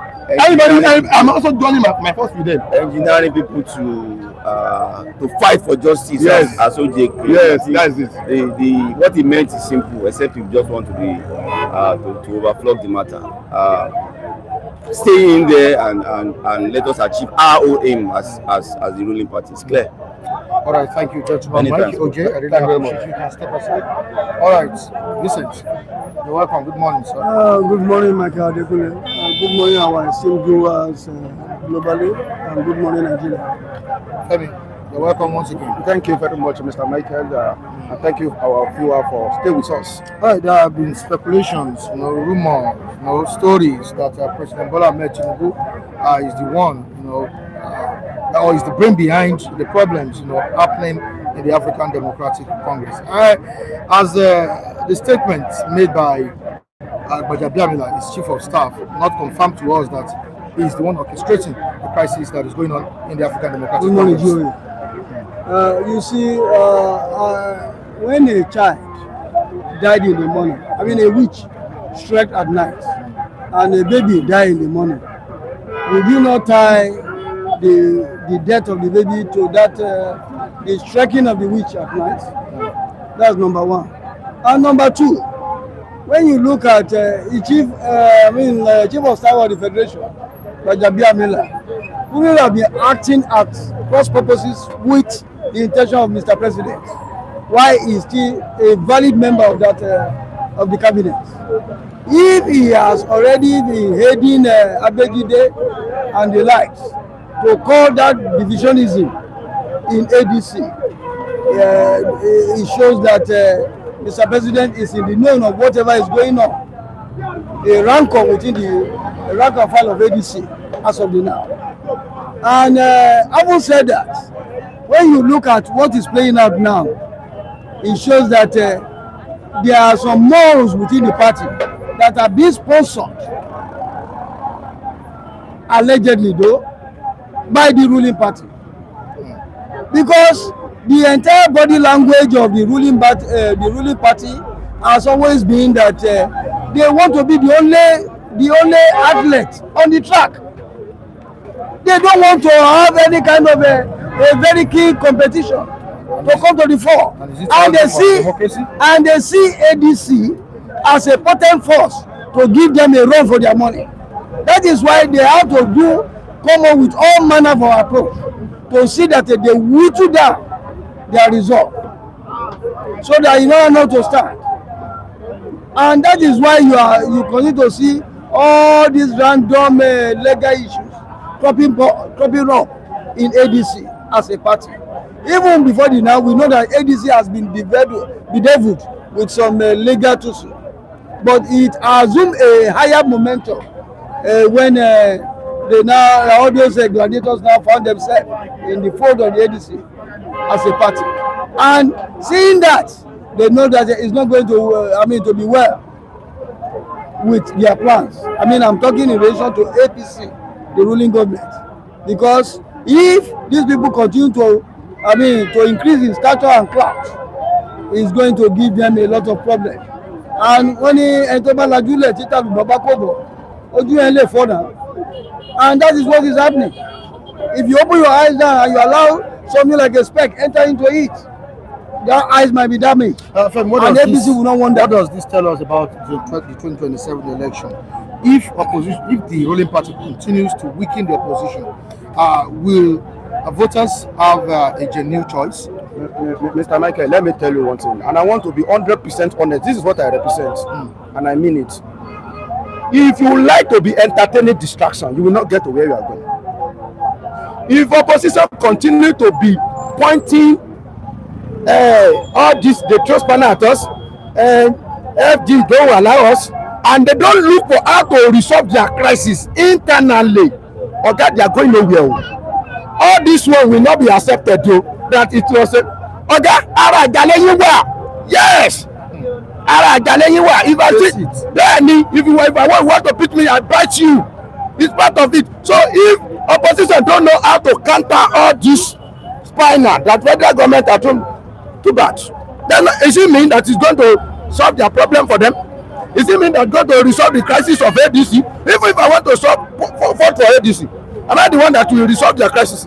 I'm also joining my force with them.
Engineering people to fight for justice.
Yes.
As OJ.
Yes, that's it.
What he meant is simple, except you just want to be to overflow the matter. Stay in there and let us achieve our own aim as the ruling party. It's clear.
All right, thank you, gentlemen. Mike, OJ, I really appreciate you can step aside. All right, Vincent, you're welcome. Good morning, sir.
Good morning, Michael Adekule. Good morning, our esteemed viewers globally, and good morning, Nigeria.
Femi, you're welcome once again.
Thank you very much, Mr. Michael, and thank you, our viewer, for staying with us.
All right, there have been speculations, rumors, stories that President Bola Ahmed Tinubu is the one, or is the brain behind the problems, happening in the African Democratic Congress. As the statement made by Gbajabiamila, his chief of staff, not confirmed to us that he is the one orchestrating the crisis that is going on in the African Democratic Congress.
You see, when a child died in the morning, a witch struck at night, and a baby died in the morning, would you not tie the death of the baby to that the striking of the witch at night? That's number one. And number two, when you look at the chief of staff of the Federation, Gbajabiamila, who will have been acting at cross purposes with the intention of Mr. President, why is still a valid member of that of the cabinet? If he has already been heading Abejide and the likes to call that divisionism in ADC, it shows that Mr. President is in the know of whatever is going on. A rancor within the rank and file of ADC as of the now. And having said that, when you look at what is playing out now, it shows that there are some morals within the party that are being sponsored, allegedly though, by the ruling party. Because the entire body language of the ruling party has always been that they want to be the only athlete on the track. They don't want to have any kind of a very keen competition to come to the fore. And they see ADC as a potent force to give them a run for their money. That is why they have to come up with all manner of approach to see that they whittle down their resolve, so that you know how to stand. And that is why you continue to see all these random legal issues cropping up in ADC as a party. Even before the now, we know that ADC has been bedeviled with some legal tools, but it assumed a higher momentum when all those gladiators now found themselves in the fold of the ADC as a party. And seeing that, they know that it's not going to to be well with their plans. I'm talking in relation to APC, the ruling government, because if these people continue to increase in stature and clout, it's going to give them a lot of problems. And when and that is what is happening. If you open your eyes down and you allow something like a speck enter into it, their eyes might be damaged. And APC will not want that.
What does this tell us about the 2027 election? If the ruling party continues to weaken the opposition, will voters have a genuine choice?
Mr. Michael, let me tell you one thing, and I want to be 100% honest. This is what I represent, and I mean it. If you like to be entertaining distraction, you will not get to where you are going. If opposition continue to be pointing
all this they throw spanner at us, FG don't allow us, and they don't look for how to resolve their crisis internally. Okay, they are going nowhere. All this one will not be accepted though. That it was ara àjàlẹ̀ wa. Yes, ara àjàlẹ̀ wa. If I see, then if I want to beat me, I bite you. It's part of it. So if opposition don't know how to counter all this spinal that federal government are too bad, then does it mean that it's going to solve their problem for them? Does it mean that going to resolve the crisis of ADC? Even if I want to solve for ADC, am I the one that will resolve their crisis?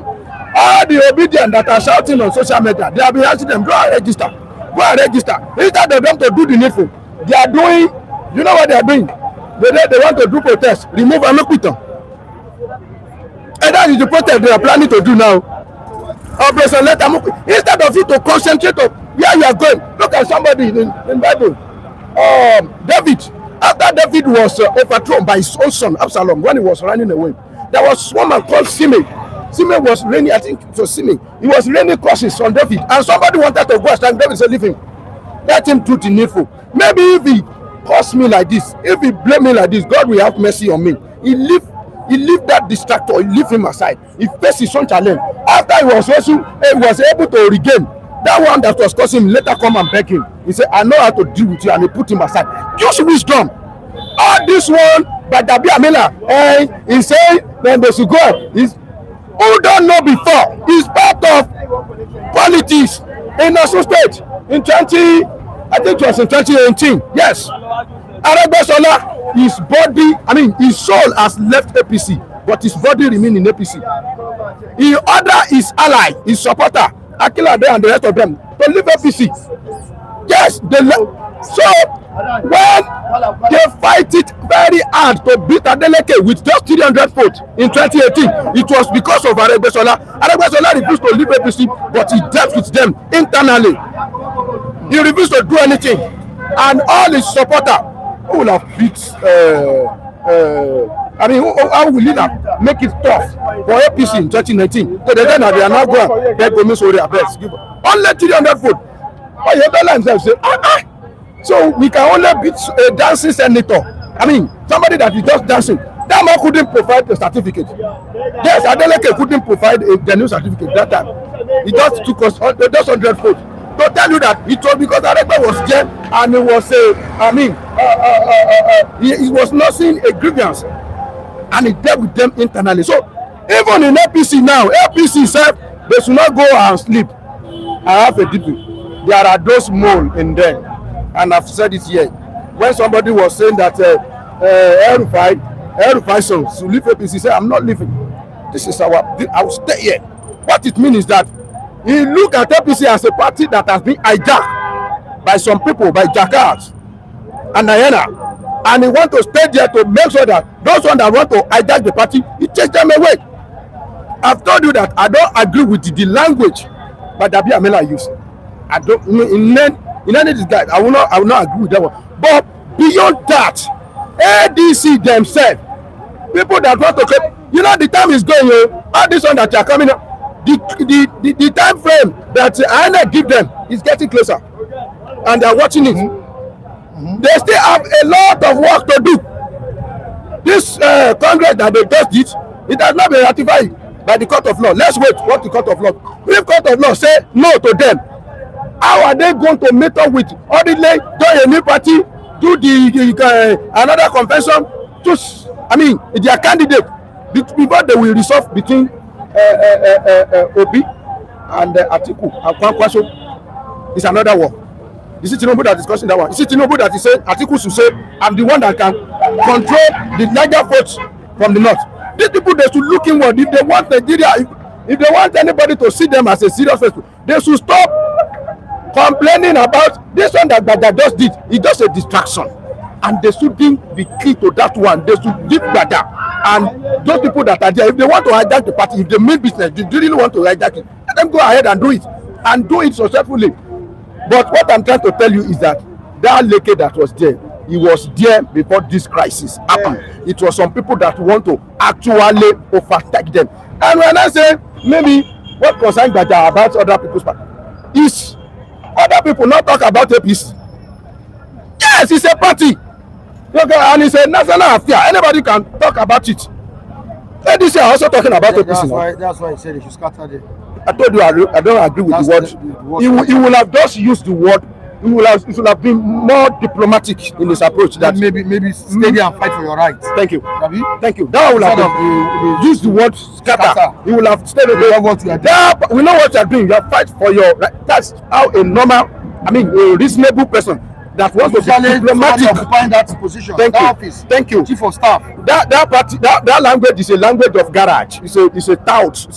All the obedient that are shouting on social media, they have been asking them, go and register. Go and register. Instead of them to do the needful, they are doing, you know what they are doing? They want to do protest, remove Amekwito. And that is the protest they are planning to do now. Operation Let Amekwito. Instead of you to concentrate on where you are going, look at somebody in Bible. David, after David was overthrown by his own son Absalom when he was running away, there was one man called Simei. Simei was raining, I think it was Simei. He was raining curses on David, and somebody wanted to go and stand. David said, leave him. Let him do the needful. Maybe if he curse me like this, if he blame me like this, God will have mercy on me. He leave that distractor, he leave him aside. He faced his own challenge. After he was able to regain, that one that was causing him later come and beg him. He said, I know how to deal with you, and he put him aside. Use wisdom. All this one, Gbajabiamila, and he saying then they should go. Who don't know before? It's part of politics in Osun State in 20, I think it was in 2018. Yes. Aregbesola, his soul has left APC, but his body remains in APC. He ordered his ally, his supporter, Akilade and the rest of them, to leave APC. Yes, so when they fight it very hard to beat Adeleke with just 300 votes in 2018, it was because of Aregbesola. Aregbesola refused to leave APC, but he dealt with them internally. He refused to do anything, and all his supporters who will have beat. How will leader make it tough for APC in 2019? So they are not going. They go miss all their best. Only 300 votes. Oyebola himself say, so we can only beat a dancing senator. Somebody that is just dancing. That man couldn't provide a certificate. Yes, Adeleke couldn't provide the new certificate that time. He just took us just 100 votes. To tell you that it was because Aregbe was there and he was he was nursing a grievance and he dealt with them internally. So even in APC now, APC said they should not go and sleep. I have a DP. There are those mole in there, and I've said it here. When somebody was saying that El-Rufai son should leave APC, say I'm not leaving. This is I will stay here. What it means is that he look at APC as a party that has been hijacked by some people, by jackals and hyena, and he want to stay there to make sure that those ones that want to hijack the party, he takes them away. I've told you that I don't agree with the language Gbajabiamila use. I don't in any disguise. I will not agree with that one. But beyond that, ADC themselves, people that want to claim, the time is going. All this one that are coming up, the time frame that INEC give them is getting closer, and they are watching it. They still have a lot of work to do. This Congress that they just did, it has not been ratified by the court of law. Let's wait what the court of law. If court of law say no to them, how are they going to meet up with ordinary, join a new party, do another convention? Their candidate before they will resolve between Obi and Atiku and Kwankwaso is another war. Is it Tinubu that is discussing that one? Is it Tinubu that is saying Atiku should say I'm the one that can control the larger votes from the north? These people, they should look inward. If they want Nigeria, if they want anybody to see them as a serious person, they should stop complaining about this one that Gbaja just did. It's just a distraction, and they shouldn't be key to that one. They should give Gbaja and those people that are there. If they want to hijack the party, if they mean business, they really want to hijack it, let them go ahead and do it successfully. But what I'm trying to tell you is that Leke that was there, he was there before this crisis happened. It was some people that want to actually overtake them. And when I say maybe what concerns Gbaja about other people's part is
other people not talk about APC. Yes, it's a party. Okay, and it's a national affair. Anybody can talk about it. ADC are also talking about APC.
That's why he said he should scatter the.
I told you I don't agree with the word. He will have just used the word. It will have been more diplomatic in his approach. That
maybe stay there and fight for your rights.
Thank you.
Abi?
Thank you. That will have used the word scatter. He will have stayed there. We know what you are doing. You are fight for your right. That's how a normal, a reasonable person that wants to be diplomatic
occupying that position.
Thank
that
you.
Office.
Thank you.
Chief of staff.
That language is a language of garage. It's a tout.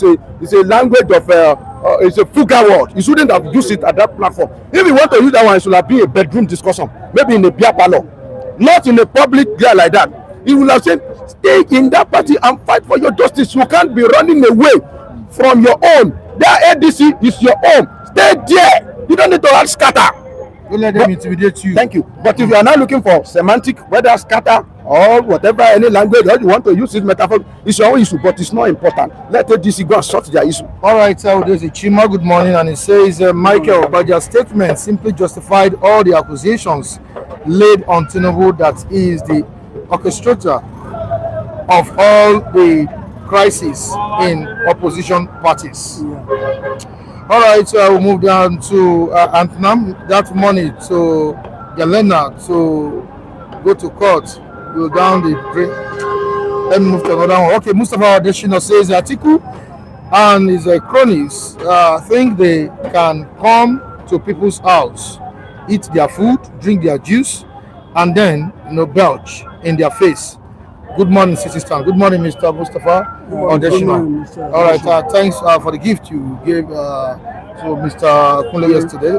It's a language of it's a fuga word. You shouldn't have used it at that platform. If you want to use that one, it should have been a bedroom discussion, maybe in a beer parlor, not in a public beer like that. He will have said, stay in that party and fight for your justice. You can't be running away from your own. That ADC is your own. Stay there. You don't need to add scatter.
Don't let them intimidate you.
Thank you. But if you are now looking for semantic, whether scatter or whatever, any language, or you want to use this metaphor, it's your own issue, but it's not important. Let ADC go and sort their issue.
All right, there's a Chima, good morning, and it says Michael Gbajabiamila statement simply justified all the accusations laid on Tinubu that he is the orchestrator of all the crises in opposition parties. All right, so I will move down to Antnam. That money to Galena to go to court. Go down the drain. Let me move to another one. Okay, Mustafa Adeshina says Atiku and his cronies think they can come to people's house, eat their food, drink their juice, and then belch in their face. Good morning, Citizen. Good morning, Mr. Mustafa Adeshina. All right, thanks for the gift you gave to Mr. Kunle yesterday.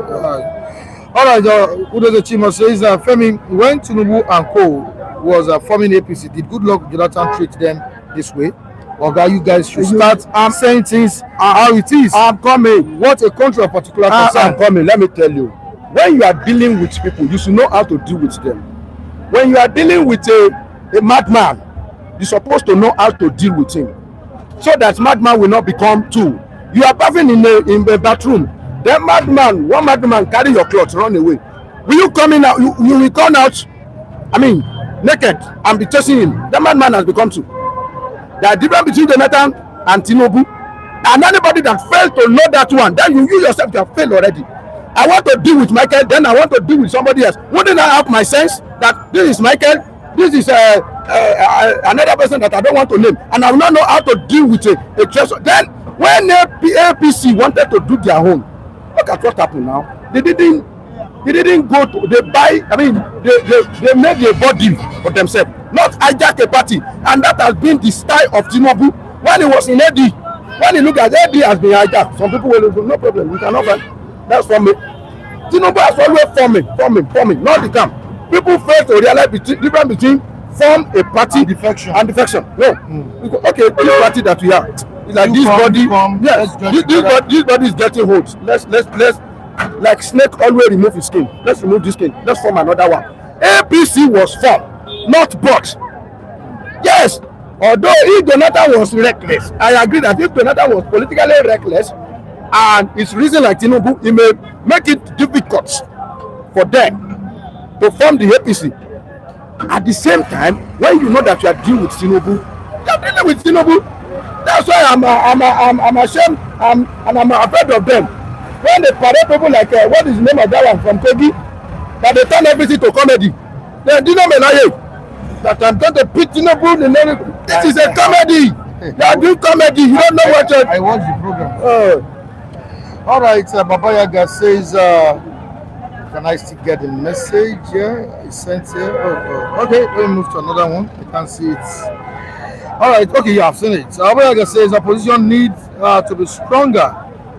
All right, Udoze Chima says Femi, when Tinubu and Co was forming APC, did Goodluck Jonathan treat them this way? Or you guys should start saying things how it is.
I'm coming.
What a country of particular concern.
I'm coming. Let me tell you. When you are dealing with people, you should know how to deal with them. When you are dealing with a madman, you're supposed to know how to deal with him, so that madman will not become two. You are bathing in a bathroom. Then one madman carry your clothes, run away. Will you come in out? You will come out, naked and be chasing him. The madman has become two. There are difference between Jonathan and Tinubu. And anybody that failed to know that one, then you yourself have failed already. I want to deal with Michael, then I want to deal with somebody else. Wouldn't I have my sense that this is Michael, this is another person that I don't want to name, and I will not know how to deal with a treasure. Then when APC wanted to do their own, look at what happened now. They didn't go to, they made a body for themselves, not hijack a party. And that has been the style of Tinubu when he was in AD. When you look at AD has been hijacked, some people will go, no problem, we cannot find. That's for me. Tinubu has always forming, not the camp. People fail to realize the difference between form a party and defection. No. Okay, this party that we have, it's like this body. Yes, this body is getting old. Let's like snake always remove his skin. Let's remove this skin. Let's form another one. APC was formed, not bought. Yes, although if Jonathan was reckless, I agree that if Jonathan was politically reckless and it's reason like Tinubu, he may make it difficult for them to form the APC. At the same time, when you know that you are dealing with Tinubu, you are dealing with Tinubu. That's why I'm ashamed and I'm afraid of them. When they parade people like what is the name of that one from Kogi, that they turn everything to comedy. Then do you know that I'm going to put Tinubu in the this is a comedy. They are doing comedy. You don't know what you're.
I watched the program. All right, Baba Yaga says. Can I still get the message here? It's sent here. Okay, let me move to another one. I can't see it. All right, okay, yeah, I've seen it. Abayaga says opposition needs to be stronger.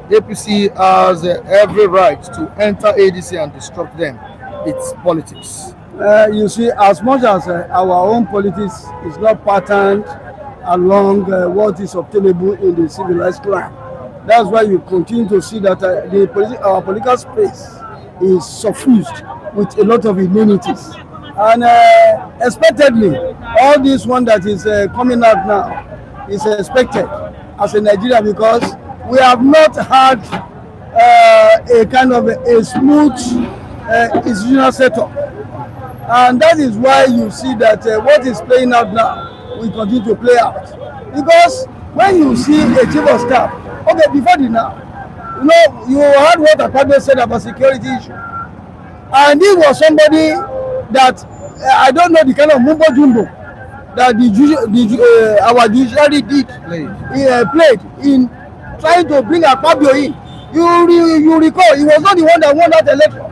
APC has every right to enter ADC and disrupt them. It's politics.
You see, as much as our own politics is not patterned along what is obtainable in the civilized crime, that's why you continue to see that our political space is suffused with a lot of immunities. And expectedly, all this one that is coming out now is expected as a Nigeria, because we have not had a kind of a smooth institutional setup. And that is why you see that what is playing out now will continue to play out. Because when you see a chief of staff, okay, before the now, you know, you heard what Akpabio said about security issue. And he was somebody that, I don't know the kind of mumbo jumbo that our judiciary did played in trying to bring Akpabio in. You recall, he was not the one that won that election.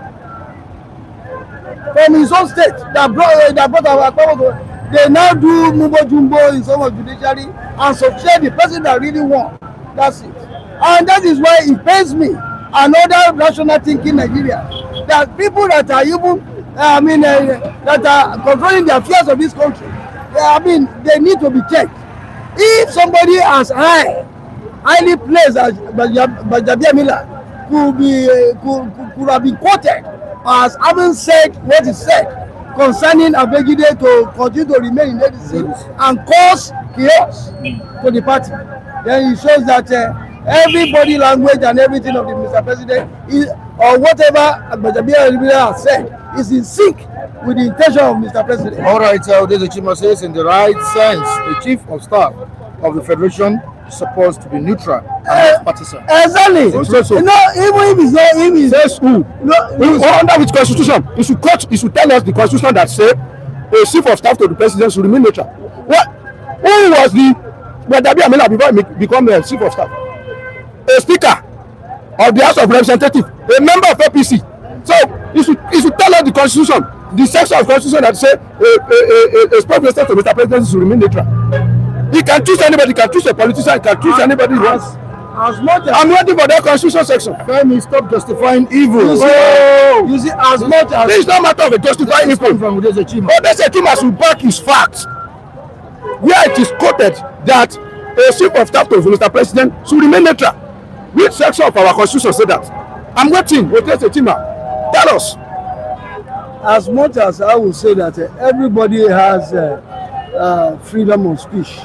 From his own state that brought our Akpabio. They now do mumbo jumbo in some of judiciary and substitute the person that really won. That's it. And that is why it pains me, another rational thinking Nigeria, that people that are even that are controlling the affairs of this country, they need to be checked. If somebody as highly placed as Gbajabiamila could have been quoted as having said what he said concerning Abegide to continue to remain in ADC and cause chaos to the party, then it shows that every body language and everything of the Mr. President is, or whatever Gbajabiamila has said, is in sync with the intention of Mr. President.
All right, the Chima says in the right sense, the chief of staff of the federation is supposed to be neutral and not partisan.
Exactly.
So.
No, even if it's not him, it's
Says who? Under which constitution? You should tell us the constitution that say a chief of staff to the president should remain neutral. What? Who was the Gbajabiamila before he become the chief of staff? A speaker of the House of Representatives, a member of APC. So you should tell us the constitution, the section of constitution that say a spokesperson to Mr. President should remain neutral. He can choose anybody, he can choose a politician, he can choose anybody he wants.
as much as
I'm waiting for that constitution section.
Femi, stop justifying evil.
you see as much as
This is not matter of justifying evil.
From Udeze Chima.
But Udeze Chima should back his facts. Where it is quoted that a chief of staff to Mr. President should remain neutral. Which section of our constitution say that? I'm waiting. Udeze Chima, tell us.
as much as I will say that everybody has freedom of speech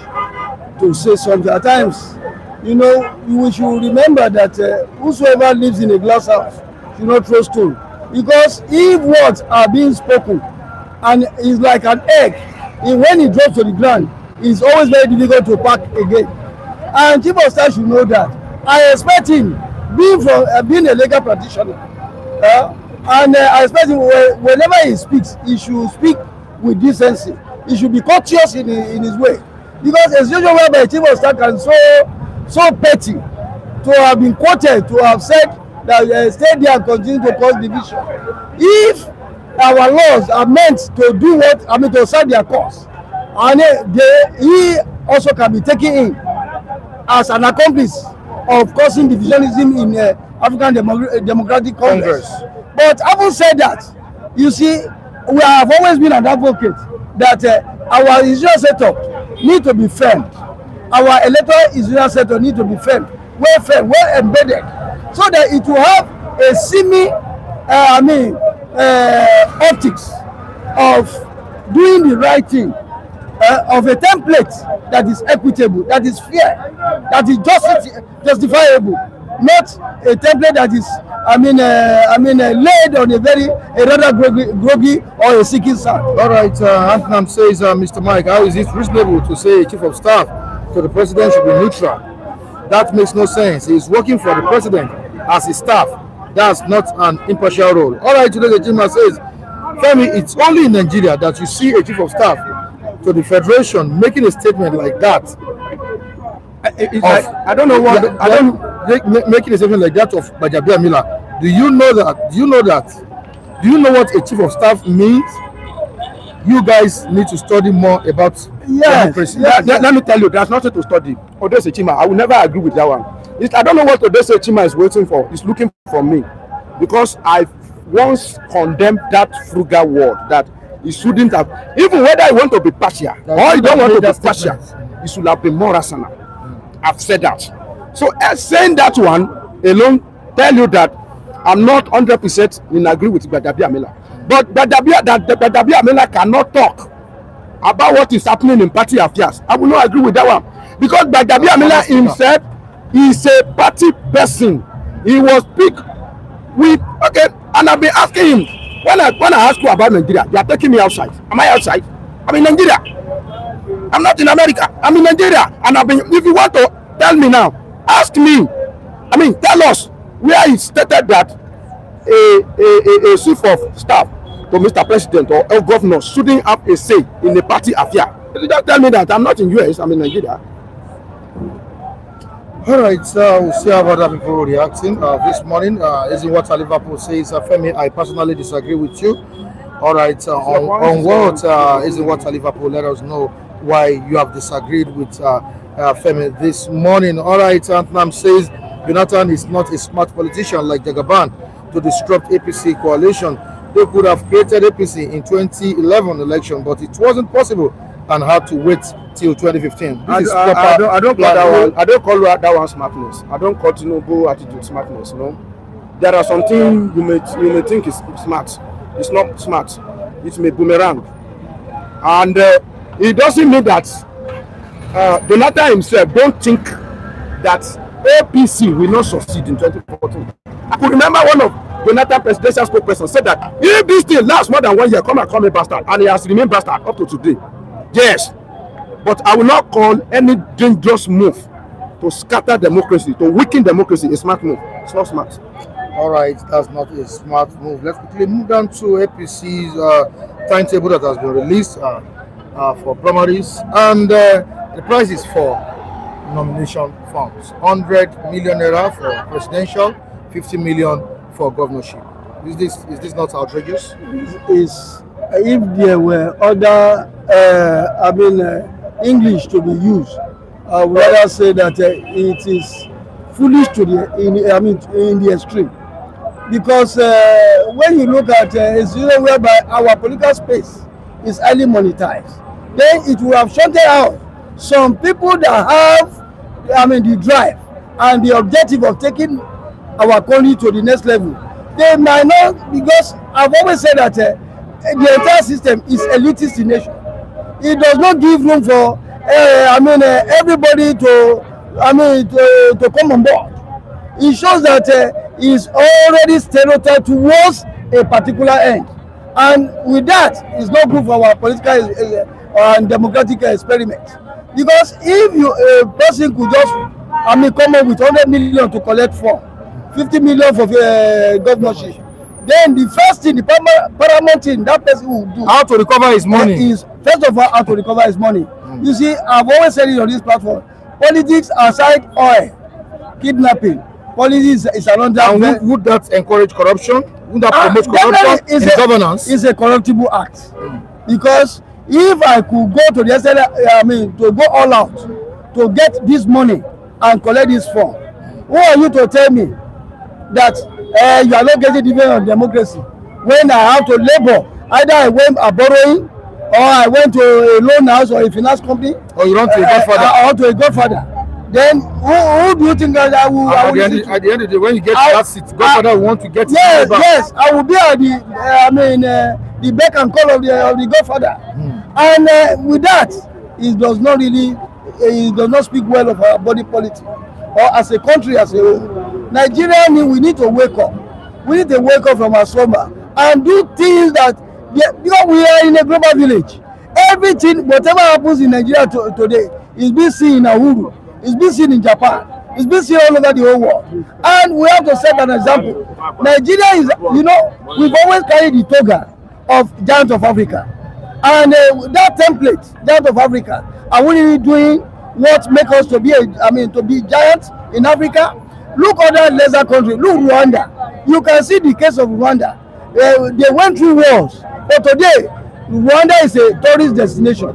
to say something. At times, you know, we should remember that whosoever lives in a glass house should not throw stone, because if words are being spoken and is like an egg, when it drops to the ground, it's always very difficult to pack again. And chief of staff should know that. I expect him, being a legal practitioner, and I expect him whenever he speaks, he should speak with decency. He should be courteous in his way, because a situation whereby a chief of staff can so petty to have been quoted to have said that stay there and continue to cause division. If our laws are meant to do to serve their cause, and he also can be taken in as an accomplice of causing divisionism in African Democratic Congress. But having said that, you see, we have always been an advocate that our institutional setup need to be firm. Our electoral institutional setup need to be firm, well embedded, so that it will have a optics of doing the right thing, of a template that is equitable, that is fair, that is justifiable, not a template that is laid on a rather groggy or a sinking sand.
All right, Antnam says, Mr. Mike, how is it reasonable to say a chief of staff to the president should be neutral? That makes no sense. He is working for the president as his staff. That's not an impartial role. All right, today the Jima says, Femi, it's only in Nigeria that you see a chief of staff to the federation making a statement like that.
I don't know what.
Making a statement like that of Gbajabiamila. Do you know that? Do you know what a chief of staff means? You guys need to study more about democracy.
Let me tell you, there's nothing to study. Udeze Chima, I will never agree with that one. I don't know what Udeze Chima is waiting for. He's looking for me, because I once condemned that frugal word that he shouldn't have, even whether he want to be partial or he don't want to be partial, he should have been more rational. I've said that. So saying that one alone tell you that I'm not 100% in agree with Gbajabiamila. But Gbajabiamila cannot talk about what is happening in party affairs. I will not agree with that one, because Gbajabiamila himself is a party person he was picked with okay, and I've been asking him when I ask you about Nigeria, you are taking me outside. Am I outside? I'm in Nigeria. I'm not in America. I'm in Nigeria, and I've been. If you want to tell me now, ask me. I mean, tell us where it stated that a chief of staff to Mr. President or a governor shouldn't have a say in a party affair. You just tell me that I'm not in US. I'm in Nigeria.
All right, so we'll see how other people reacting this morning. Isn't what Liverpool says, Femi, I personally disagree with you. All right, on what isn't what Liverpool, let us know why you have disagreed with Femi this morning. All right, Antnam says Jonathan is not a smart politician like Jagaban to disrupt APC coalition. They could have created APC in 2011 election, but it wasn't possible and had to wait till 2015.
I don't call that one. I don't call that one smartness. I don't call TINUBU attitude smartness. No, there are some things you may think is smart. It's not smart. It may boomerang, and it doesn't mean that Jonathan himself don't think that APC will not succeed in 2014. I could remember one of Jonathan presidential spokesperson said that if this thing lasts more than 1 year, come a bastard, and he has remained bastard up to today. Yes, but I will not call any dangerous move to scatter democracy, to weaken democracy, a smart move. It's not smart.
All right, that's not a smart move. Let's quickly move down to APC's timetable that has been released for primaries, and the prices for nomination forms: 100 million naira for presidential, 50 million for governorship. Is this not outrageous?
Is if there were other English to be used, I would rather say that it is foolish to in the extreme, because when you look at a situation whereby our political space is highly monetized, then it will have shunted out some people that have the drive and the objective of taking our country to the next level. They might not, because I've always said that the entire system is elitist in nature. It does not give room for everybody to come on board. It shows that it's already stereotyped towards a particular end, and with that, it's not good for our political and democratic experiment. Because if a person could just come up with 100 million to collect form, 50 million for governorship, then the first thing, the paramount thing that person will do,
how to recover his money,
is first of all how to recover his money. You see, I've always said it on this platform: politics aside oil, kidnapping, politics is another.
And would that encourage corruption? Would that promote corruption in governance?
It's a corruptible act. Because if I could go to the extent, to go all out to get this money and collect this form, who are you to tell me that you are not getting dividend on democracy when I have to labor? Either I went borrowing, or I went to a loan house or a finance company,
or you run to a godfather,
or to a godfather. Then who do you think that I will?
At the end of the day, when you get to that seat, godfather will want to get
yes, yes, I will be at the beck and call of the godfather. And with that, it does not speak well of our body politic or as a country as a whole. Nigeria, we need to wake up. We need to wake up from our slumber and do things that, because we are in a global village. Everything, whatever happens in Nigeria today, is being seen in Nauru, is being seen in Japan, is being seen all over the whole world. And we have to set an example. Nigeria is, we've always carried the toga of Giant of Africa. And that template, Giant of Africa, are we really doing what makes us to be giants in Africa? Look other lesser countries. Look Rwanda. You can see the case of Rwanda. They went through wars, but today Rwanda is a tourist destination.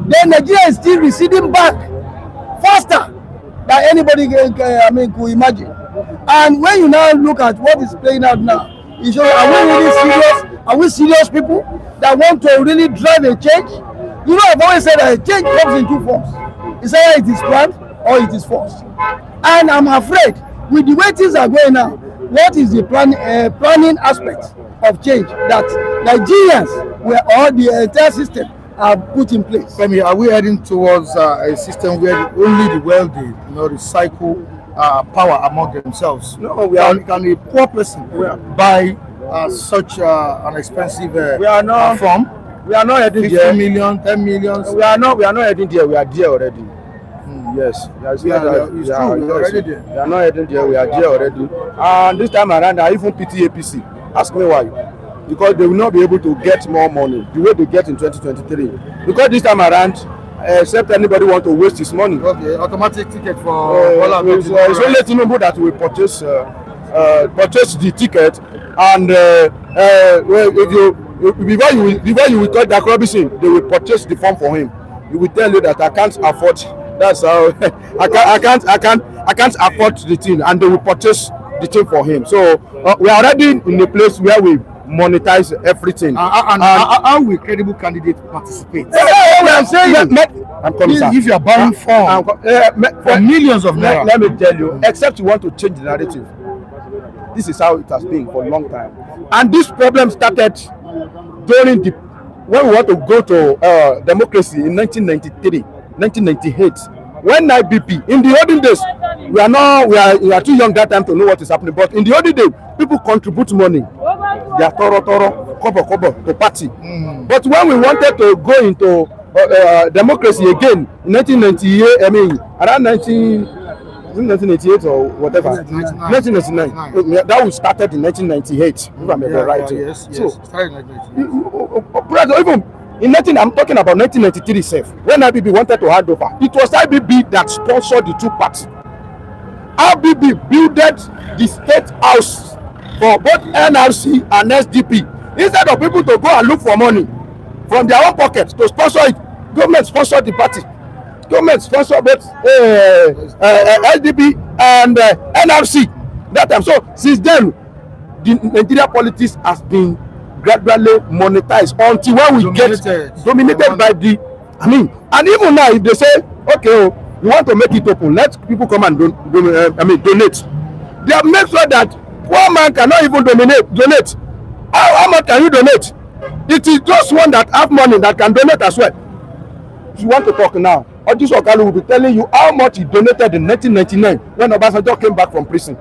Then Nigeria is still receding back faster than anybody could imagine. And when you now look at what is playing out now, you show, are we really serious? Are we serious people that want to really drive a change? I've always said that a change comes in two forms. It's either it is planned or it is forced. And I'm afraid with the way things are going now, what is the planning aspect of change that Nigerians or the entire system are put in place?
Femi, are we heading towards a system where only the wealthy recycle power among themselves.
No,
Can a poor person buy such an expensive
we are not
farm?
We are not heading
50
there.
million, 10 million.
We are not heading there. We are there already. Yes,
it's true. You're already there.
We are not heading there. We are there already. And this time around, I even pity APC. Ask me why. Because they will not be able to get more money the way they get in 2023. Because this time around, except anybody want to waste his money.
Okay, automatic ticket for
it's only Tinubu that will purchase the ticket, and before you will touch that Robinson, they will purchase the form for him. He will tell you that I can't afford. That's how I can't afford the thing, and they will purchase the thing for him. So we are already in a place where we monetize everything.
And how will credible candidates participate?
I'm saying I'm coming, sir.
If you are buying form for millions of naira.
Let me tell you, except you want to change the narrative, this is how it has been for a long time. And this problem started during when we want to go to democracy in 1993, 1998. When IBP, in the olden days, we are too young that time to know what is happening. But in the olden days, people contribute money. They are kobo to party. But when we wanted to go into democracy again in 1998, I mean around 1988 or whatever, 1999. That was started in 1998. If I'm right.
Yes.
So,
Started in 1998.
even in 19, I'm talking about 1993 itself. When IBB wanted to hand over, it was IBB that sponsored the two parties. IBB builded the state house for both NRC and SDP. Instead of people to go and look for money from their own pockets to sponsor it, government sponsored the party. Government sponsored both SDP and NRC that time. So since then, the Nigeria politics has been gradually monetized until when we get dominated by the, and even now if they say, okay, we want to make it open, let people come and donate. They have made sure that poor man cannot even donate. How much can you donate? It is just one that have money that can donate as well. If you want to talk now, Odis Okalu will be telling you how much he donated in 1999 when Obasanjo came back from prison.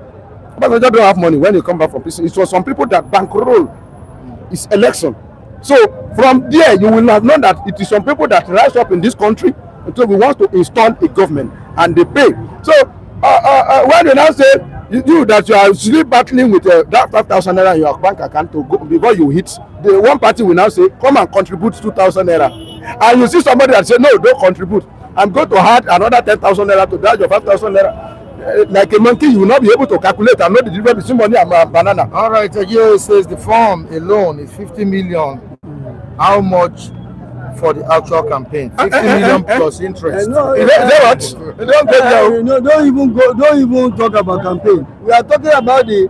Obasanjo don't have money when he come back from prison. It was some people that bankroll his election. So from there, you will have known that it is some people that rise up in this country until we want to install a government and they pay. So when they now say you that you are still battling with that 5,000 naira in your bank account to go before you hit, the one party will now say come and contribute 2,000 naira, and you see somebody that say no, don't contribute, I'm going to add another 10,000 naira to that your 5,000 naira. Like a monkey, you will not be able to calculate and know the difference between money and banana.
All right, here it says the form alone is 50 million. How much for the actual campaign? 50 million plus interest.
No,
Is that what? Don't get there.
no, don't even talk about campaign. We are talking about the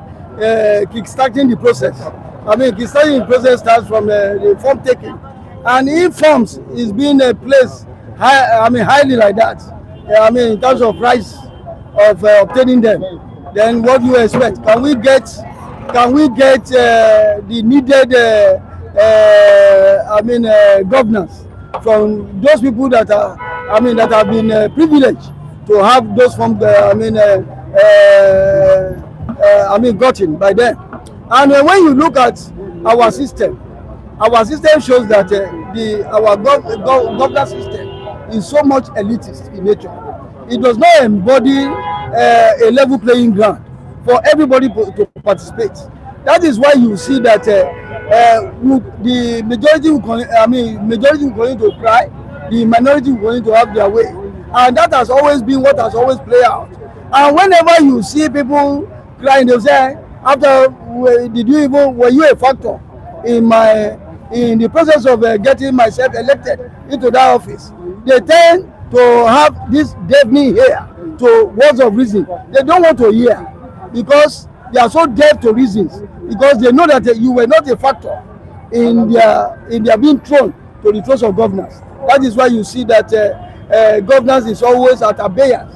kickstarting the process. Kickstarting the process starts from the form taking, and if forms is being placed highly like that, in terms of price of obtaining them, then what do you expect? Can we get the needed governance from those people that are that have been privileged to have those forms gotten by them? And when you look at our system shows that our governance system is so much elitist in nature. It does not embody a level playing ground for everybody to participate. That is why you see that the majority will going to cry, the minority will going to have their way, and that has always been what has always played out. And whenever you see people crying, they say, were you a factor in the process of getting myself elected into that office? They tend to have this deafening ear to words of reason. They don't want to hear because they are so deaf to reasons, because they know that you were not a factor in their being thrown to the thrones of governance. That is why you see that governance is always at abeyance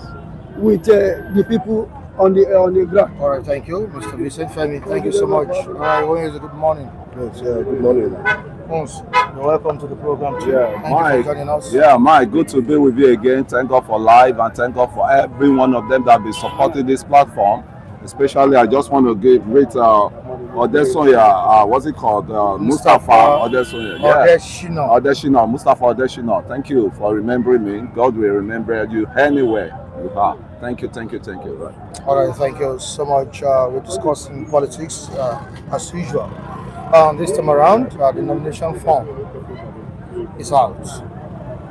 with the people on the ground.
All right, thank you, Mr. Vincent. Femi, thank you so much. All right, when is it? Good morning.
Yes, good morning.
Once, you're welcome to the program too.
Yeah,
Thank you for joining us.
Yeah, Mike, good to be with you again. Thank God for life and thank God for every one of them that have been supporting this platform. Especially, I just want to give great Odesonya, what's it called? Mustafa Odesonya. Odeshino, Mustafa Odeshino. Thank you for remembering me. God will remember you anywhere you are. Thank you. Right.
All right, thank you so much. We're discussing politics as usual. This time around, the nomination form is out.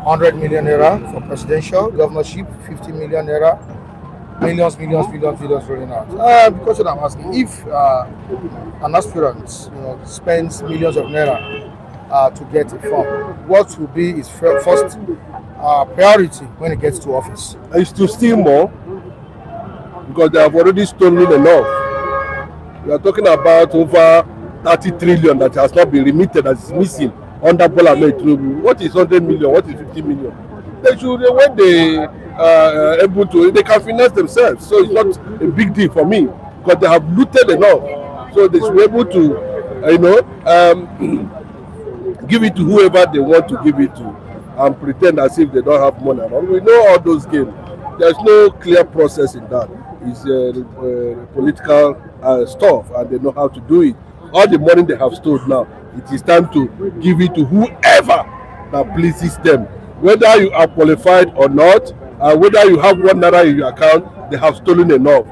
100 million naira for presidential, governorship, 50 million naira, millions rolling out. Because I'm asking, if an aspirant spends millions of naira to get a form, what will be his first priority when he gets to office?
Is to steal more, because they have already stolen enough. We are talking about over 30 trillion that has not been remitted, that is missing under Bola Ahmed Tinubu. What is 100 million? What is 50 million? They should, when they able to, they can finance themselves. So it's not a big deal for me, because they have looted enough. So they should be able to, give it to whoever they want to give it to, and pretend as if they don't have money. And we know all those games. There's no clear process in that. It's political stuff, and they know how to do it. All the money they have stored now, it is time to give it to whoever that pleases them. Whether you are qualified or not, whether you have 1 naira in your account, they have stolen enough.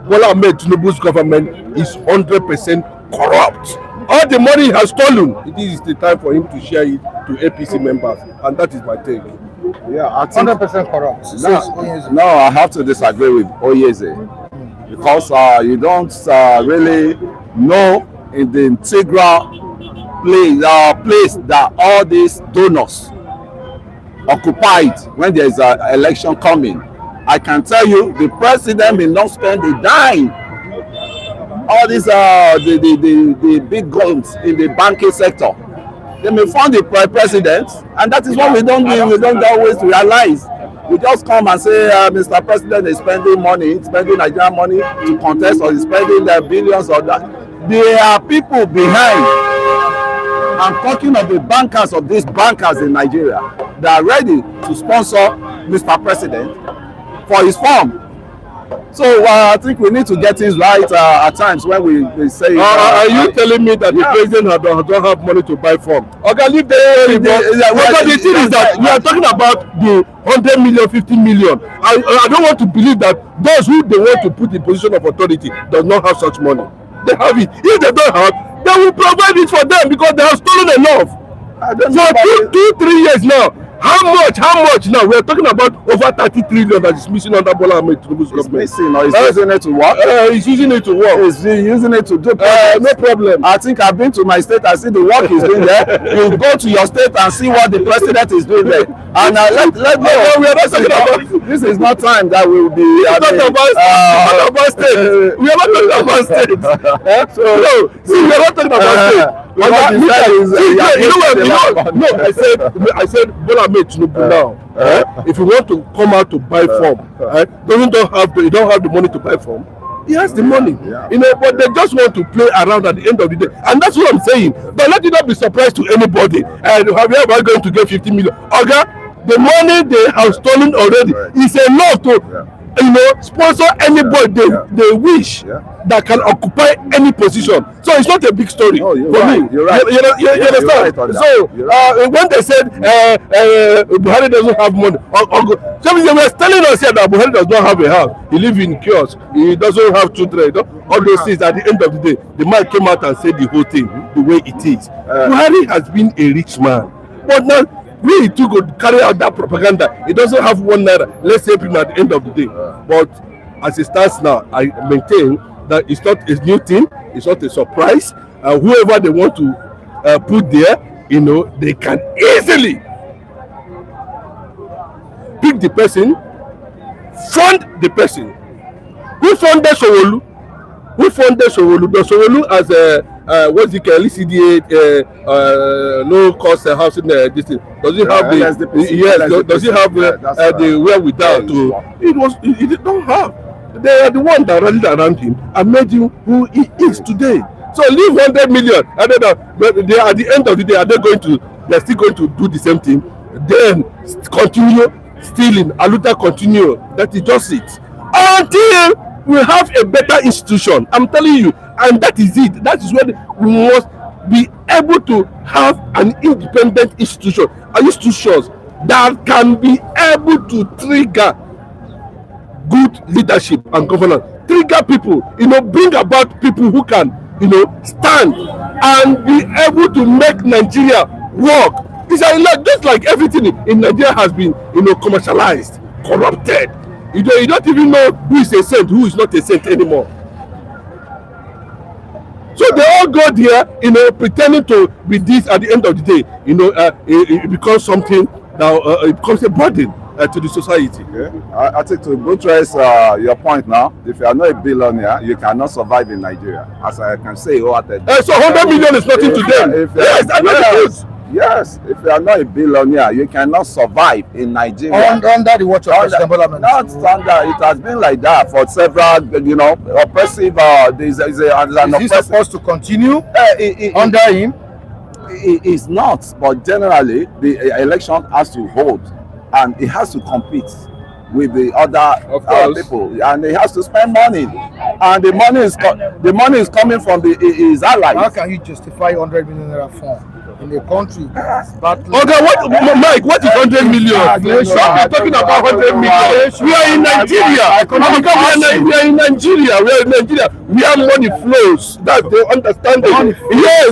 Bola Ahmed Tinubu's government is 100% corrupt. All the money he has stolen, it is the time for him to share it to APC members, and that is my take.
Yeah, I think
100% corrupt.
No, I have to disagree with Oyeze, because you don't really know in the integral place that all these donors occupied when there is an election coming. I can tell you, the president will not spend a dime. All these the big guns in the banking sector, they may fund the president, and that is what we don't do. We don't always realize. We just come and say, Mr. President is spending money, spending Nigerian money to contest, or is spending the billions or that. There are people behind. I'm talking of the bankers of these bankers in Nigeria that are ready to sponsor Mr. President for his form. So I think we need to get things right at times when we say.
Are you telling me that the president don't have money to buy form? Okay, leave the thing is that we are talking about the 100 million, 50 million. I don't want to believe that those who they want to put in position of authority does not have such money. They have it. If they don't have, they will provide it for them, because they have stolen enough. For 2-3 years now. How much now? We are talking about over 30 trillion that is missing under Bola Ahmed Tinubu's government.
Missing, or he's using it to work?
He's using it to work.
He's using it to do
no problem.
I think I've been to my state and see the work he's doing there. You go to your state and see what the president is doing there. And let go.
We are not talking about.
This is not time that we will be.
We are not about state. We are not talking about state. We are not talking about state. I said Bola Ahmed Tinubu now. If you want to come out to buy form, you don't have the money to buy form. He has the money, but they just want to play around at the end of the day, and that's what I'm saying. But let it not be surprised to anybody. And have you ever going to get 50 million? Okay, the money they have stolen already is enough to. Sponsor anybody they wish that can occupy any position. So it's not a big story for me.
You're right.
You understand? So when they said Buhari doesn't have money, they were telling us here that Buhari does not have a house. He lives in kiosk. He doesn't have children. All those things. At the end of the day, the man came out and said the whole thing the way it is. Buhari has been a rich man, but now. We too could carry out that propaganda. It doesn't have 1 naira. Let's help him at the end of the day. But as it stands now, I maintain that it's not a new thing. It's not a surprise. Whoever they want to put there, they can easily pick the person, fund the person. Who funded Sowolu? Does Sowolu as a what's it called? LCDA low cost housing this thing. Does he have does he have the wherewithal to? He did not have. They are the one that rallied around him and made him who he is today. So leave 100 million. And then, but they, at the end of the day, they're still going to do the same thing. Then continue stealing. Aluta continue. That is just it. Until we have a better institution. I'm telling you. And that is it. That is when we must be able to have an independent institutions that can be able to trigger good leadership and governance, trigger people, bring about people who can, stand and be able to make Nigeria work. It's just like everything in Nigeria has been, commercialized, corrupted. You don't even know who is a saint, who is not a saint anymore. So they all go there, pretending to be this. At the end of the day, it becomes something that it becomes a burden to the society.
Okay. I think to buttress your point now, if you are not a billionaire, you cannot survive in Nigeria. As I can say,
so 100 million is nothing to them.
Yes, if you are not a billionaire, you cannot survive in Nigeria.
Under the watch of President Bola.
Not standard. It has been like that for several, oppressive. Is
this supposed to continue under him?
It is not, but generally the election has to hold, and it has to compete with the other people, and he has to spend money, and the money is coming from his allies.
How can you justify 100 million naira fund in a country?
Mike, what is 100 million? We're talking about 100 million. We are in Nigeria. We are in Nigeria. Where money flows. That's the understanding.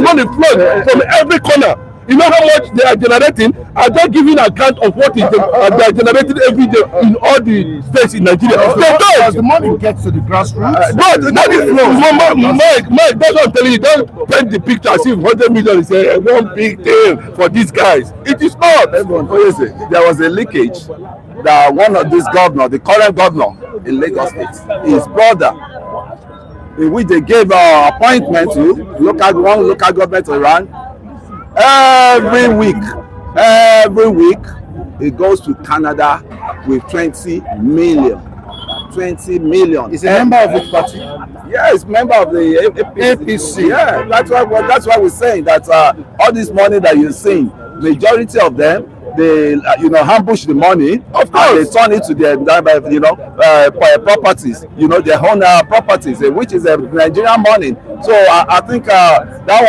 Money flows from every corner. You know how much they are generating? Are they giving account of what is they are generating every day in all the states in Nigeria?
As the money gets to the grassroots,
Mike, that's what I'm telling you. Don't paint the picture as if 100 million is one big thing for these guys. It is not.
There was a leakage that one of these governors, the current governor in Lagos State, his brother, in which they gave appointment to one local government to run. Every week it goes to Canada with 20 million. 20 million.
Is a member of which party?
Yes, member of the APC. Yeah, that's why we're saying that all this money that you're seeing, majority of them, they ambush the money, of course, and they turn it to their properties, their own properties, which is Nigerian money. So I think that's what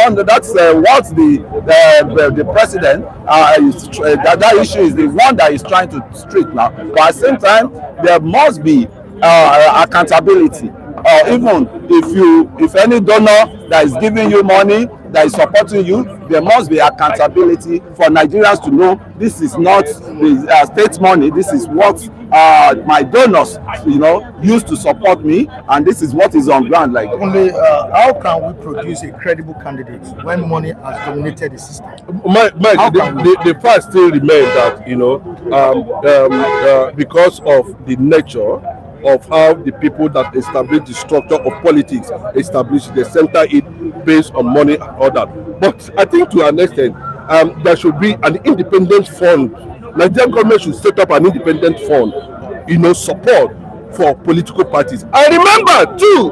the president that issue is the one that is trying to treat now. But at the same time, there must be accountability. Even if any donor that is giving you money, that is supporting you, there must be accountability for Nigerians to know this is not the state money. This is what my donors, use to support me, and this is what is on ground. Like,
only how can we produce a credible candidate when money has dominated the system?
The fact still remains that because of the nature of how the people that establish the structure of politics they center it based on money and all that. But I think to an extent, there should be an independent fund. Nigerian government should set up an independent fund, support for political parties. I remember too,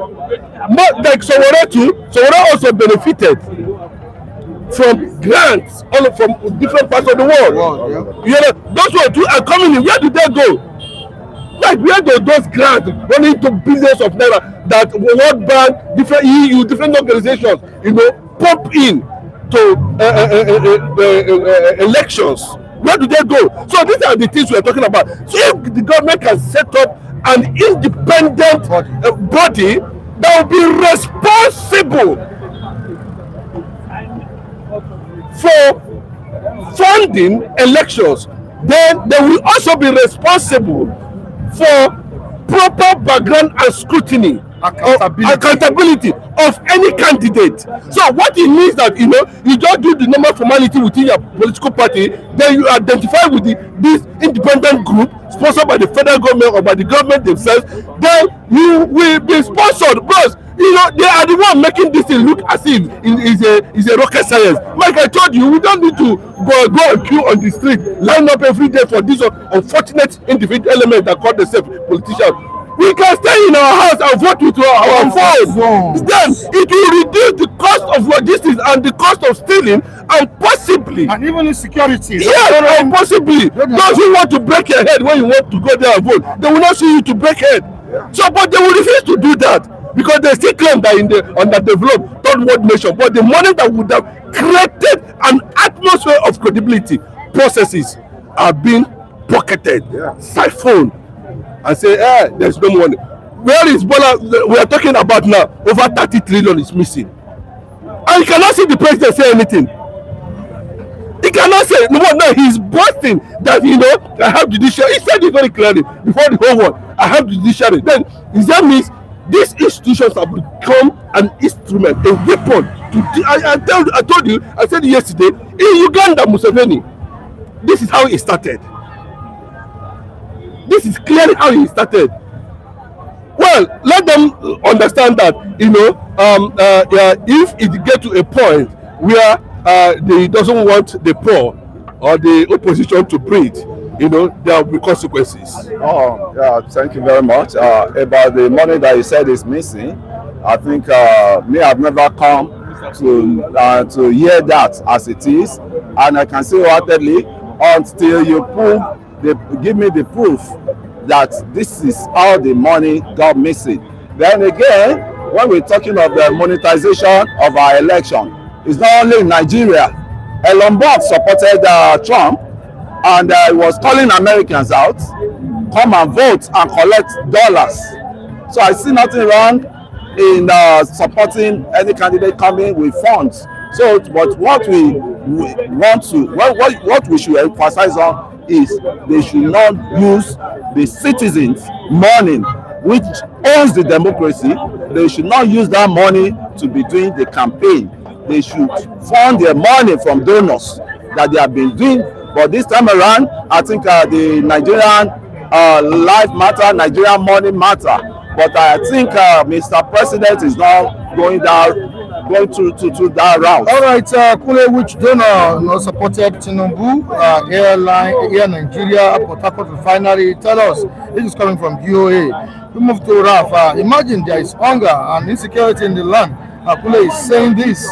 like Sowore also benefited from grants from different parts of the world. Those who are coming in, where do they go? Like, where do those grants running into billions of naira that World Bank, different EU, different organizations, pump in to elections? Where do they go? So these are the things we are talking about. So if the government can set up an independent body that will be responsible for funding elections, then they will also be responsible for proper background and scrutiny, accountability of any candidate. So what it means that you just do the normal formality within your political party, then you identify with this independent group sponsored by the federal government or by the government themselves, then you will be sponsored, because they are the one making this thing look as if it's a rocket science. Like I told you, we don't need to go and queue on the street, line up every day for this unfortunate individual element that call themselves politicians.
We can stay in our house and vote with our phones. Then it will reduce the cost of logistics and the cost of stealing, and possibly,
and even insecurity.
yes, and possibly those who want to break your head when you want to go there and vote, they will not see you to break head. So, but they will refuse to do that because they still claim that in the underdeveloped third world nation, but the money that would have created an atmosphere of credibility processes are being pocketed, siphoned, and say, there's no money. Where is Bola? We are talking about now, over 30 trillion is missing. And you cannot see the president say anything. He cannot say, no, he's boasting that, I have judiciary. He said it very clearly before the whole world, I have judiciary. Then, that means these institutions have become an instrument, a weapon. I told you, I said yesterday, in Uganda, Museveni, this is how it started. This is clearly how it started. Well, let them understand that, if it gets to a point where they doesn't want the poor or the opposition to breathe, there will be consequences.
Oh, yeah, thank you very much. About the money that you said is missing, I think I've never come to hear that as it is, and I can say wholeheartedly, until you give me the proof that this is how the money got missing. Then again, when we're talking of the monetization of our election, it's not only in Nigeria. Elon Musk supported Trump, and he was calling Americans out, come and vote and collect dollars. So I see nothing wrong in supporting any candidate coming with funds. So, but what we want to, what we should emphasize on is they should not use the citizens' money, which owns the democracy. They should not use that money to be doing the campaign. They should fund their money from donors that they have been doing. But this time around, I think the Nigerian life matter, Nigerian money matter. But I think Mr. President is now going to that route.
All right, Kule, which donor supported Tinubu, Air Nigeria, Port Harcourt Refinery? Tell us. This is coming from GOA. We move to Raf. Imagine there is hunger and insecurity in the land. Kule is saying this.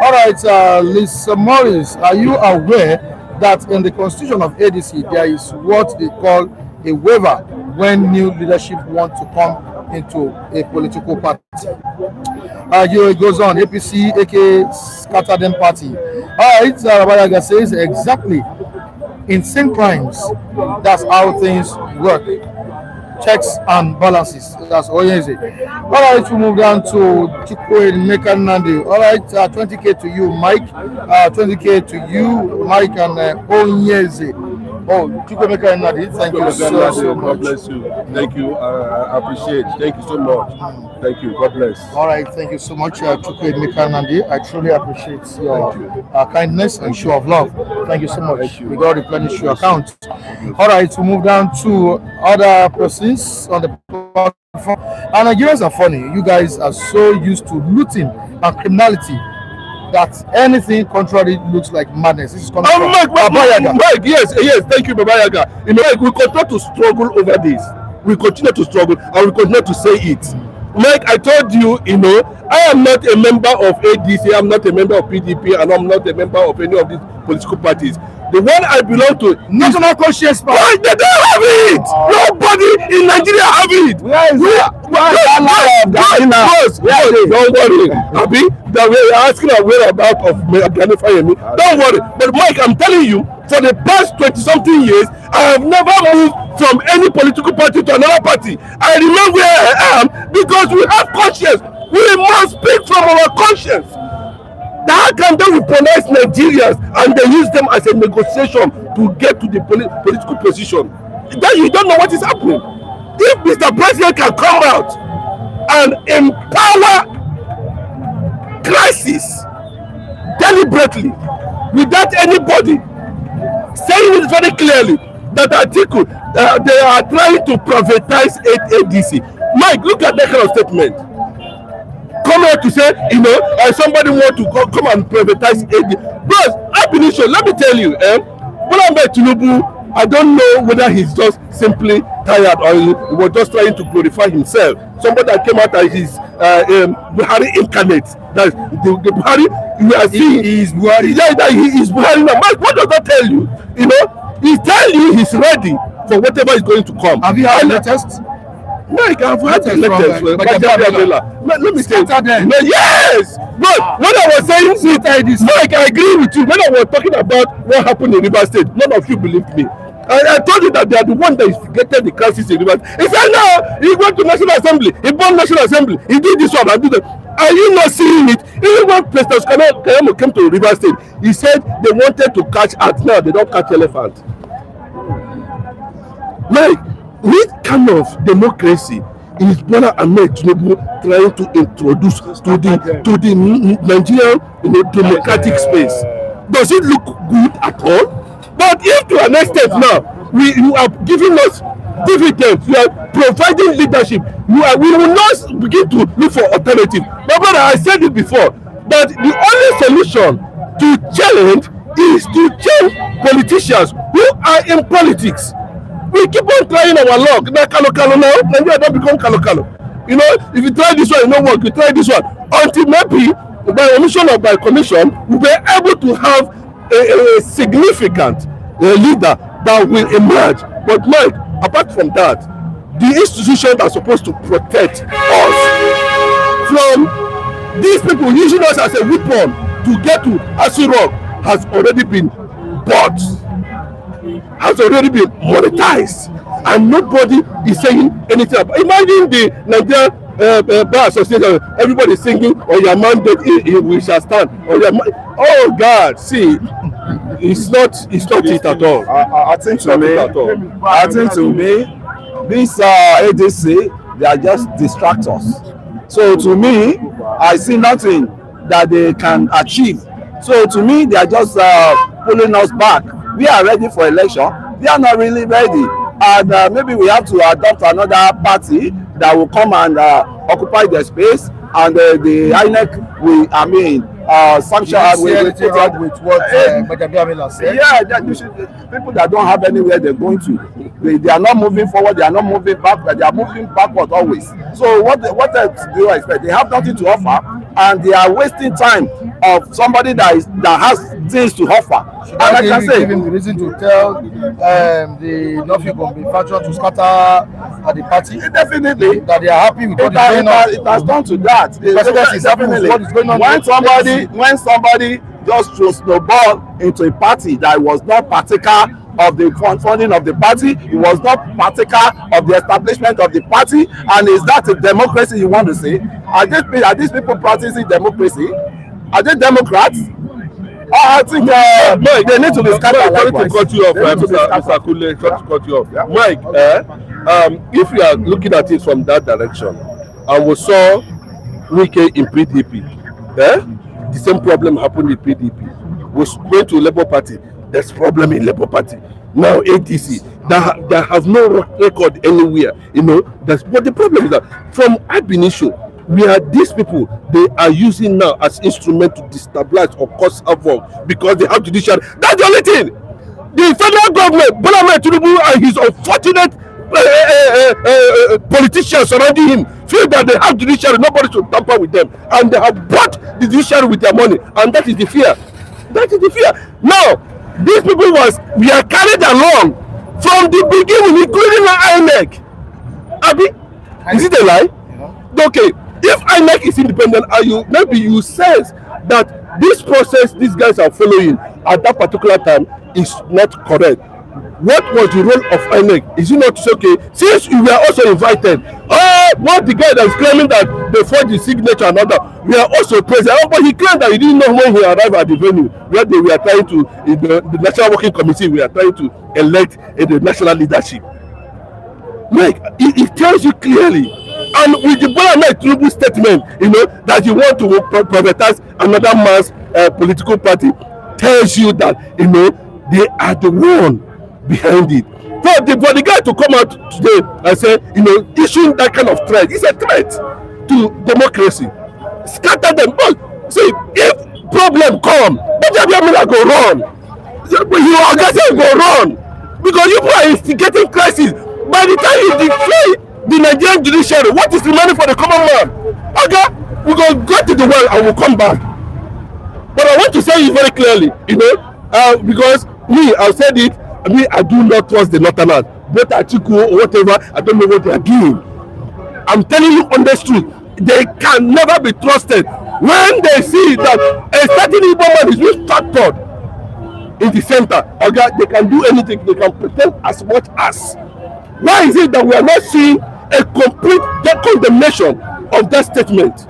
All right, Liz Morris, are you aware that in the constitution of ADC there is what they call a waiver when new leadership want to come into a political party? It goes on, APC, aka Scattered Party. All right, Bayaga says exactly. Insane crimes, that's how things work. Checks and balances. That's Oyeze. All right, we move down to Chukwe Mekanandi. All right, 20K to you, Mike. 20K to you, Mike, and Oyeze. Oh, Chukwe Mekanandi, thank you so much.
God bless you. Thank you. I appreciate it. Thank you so much. Thank you. God bless.
All right, thank you so much, Chukwe Mekanandi. I truly appreciate your kindness and show of love. Thank you so much. We got to replenish your account. All right, we move down to other persons on the platform. And Nigerians are funny. You guys are so used to looting and criminality that anything contrary looks like madness. This is coming from Babayaga.
Mike, yes, thank you, Babayaga. Mike, we continue to struggle over this. We continue to struggle and we continue to say it. Mike, I told you, I am not a member of ADC, I'm not a member of PDP, and I'm not a member of any of these political parties. The one I belong to,
National Conscience Party.
Why they don't have it? Nobody in Nigeria have it.
Where is that?
Don't worry. Abi, that we are asking our whereabouts of Femi. Don't worry. But Mike, I'm telling you, for the past 20-something years, I have never moved from any political party to another party. I remain where I am because we have conscience. We must speak from our conscience. How can they weaponize Nigerians and they use them as a negotiation to get to the political position? Then you don't know what is happening. If Mr. President can come out and empower crisis deliberately without anybody saying it very clearly that article they are trying to privatize ADC. Mike, look at that kind of statement. Come here to say, somebody want to come and privatize ADC. Bros, Abinition, let me tell you, Bola TINUBU I don't know whether he's just simply tired or he was just trying to glorify himself. Somebody that came out as his Buhari incarnate. That the Buhari we are seeing
is Buhari.
Yeah, that he is Buhari now. What does that tell you? You know, he tell you he's ready for whatever is going to come.
Have you had the latest?
Mike, I've had the latest. Let me tell you. No, yes, but when I was saying this, Mike, I agree with you. When I was talking about what happened in Rivers State, none of you believed me. I told you that they are the one that instigated the crisis in Rivers. He said, no, he went to National Assembly, he burned National Assembly, he did this one and did that. Are you not seeing it? Even when President Kayamo came to Rivers State, he said they wanted to catch ants. Now they don't catch elephants. Mike, what kind of democracy is Bola Ahmed Tinubu trying to introduce to the Nigerian democratic space? Does it look good at all? But if to an extent now you are giving us dividends, you are providing leadership, we will not begin to look for alternative. But brother, I said it before that the only solution to change is to change politicians who are in politics. We keep on trying our luck. Now Kalo now, Nigeria don't become Kalo. You know, if you try this one, it won't work. You try this one. Until maybe by omission or by commission, we'll be able to have a significant leader that will emerge. But Mike, apart from that, the institutions that are supposed to protect us from these people using us as a weapon to get to Asirok has already been bought, has already been monetized, and nobody is saying anything about. Imagine the Nigerian Bar Association, everybody singing on your mandate, we shall stand. Oh God, see, it's not it at all.
I think to me, these ADC, they are just distractors. So to me, I see nothing that they can achieve. So to me, they are just pulling us back. We are ready for election. They are not really ready. And maybe we have to adopt another party that will come and occupy their space. And the INEC will, sanction
with what Gbajabiamila said.
Yeah, people that don't have anywhere they're going to, they are not moving forward, they are not moving back, they are moving backward always. So what else do you expect? They have nothing to offer, and they are wasting time of somebody that has things to offer.
Should I give him the reason to tell the Nafiu faction to scatter at the party?
Definitely.
That they are happy with what is going on.
It has done to that.
Definitely. What is going on?
When somebody just throws snowball into a party that was not particular of the funding of the party, it was not particular of the establishment of the party, and is that a democracy you want to say? Are these people practicing democracy? Are they Democrats? I think they need to be scattered.
To cut you off, Mr. Kule, to cut you off. Yeah. Mike, if you are looking at it from that direction, and we saw Wike in PDP, the same problem happened in PDP. We went to Labour Party, there's problem in Labour Party. Now ADC, that have no record anywhere, you know. But the problem is that from ab initio, we are these people they are using now as instrument to destabilize or cause havoc because they have judiciary. That's the only thing. The federal government, Bola Ahmed Tinubu and his unfortunate politicians surrounding him feel that they have judiciary, nobody should tamper with them, and they have bought the judiciary with their money, and that is the fear. That is the fear. Now, these people we are carried along from the beginning, including INEC. Abi, is it a lie? Yeah. Okay. If INEC is independent, maybe you sense that this process these guys are following at that particular time is not correct. What was the role of INEC? Is it not to say, okay, since you were also invited, what the guy that is claiming that they forged the signature and all that, we are also present. But he claimed that he didn't know when he arrived at the venue where they were trying to, in the National Working Committee, we are trying to elect the national leadership. Mike, it tells you clearly. And with the Bola Ahmed Tinubu statement, you know, that you want to privatize another man's political party, tells you that, you know, they are the one behind it. For the guy to come out today and say, you know, issuing that kind of threat, it's a threat to democracy. Scatter them. But see, if problem come, Gbajabiamila go run. You are going to go run.
because you are instigating crisis. By the time you destroy the Nigerian judiciary, what is remaining for the common man? Okay, we go to the well and we'll come back. But I want to say it very clearly, because me, I've said it, I do not trust the Northerners. Both Atiku or whatever, I don't know what they are doing. I'm telling you on the street, they can never be trusted. When they see that a certain Igbo man is being structured in the center, okay, they can do anything, they can pretend as much as. Why is it that we are not seeing a complete condemnation of that statement?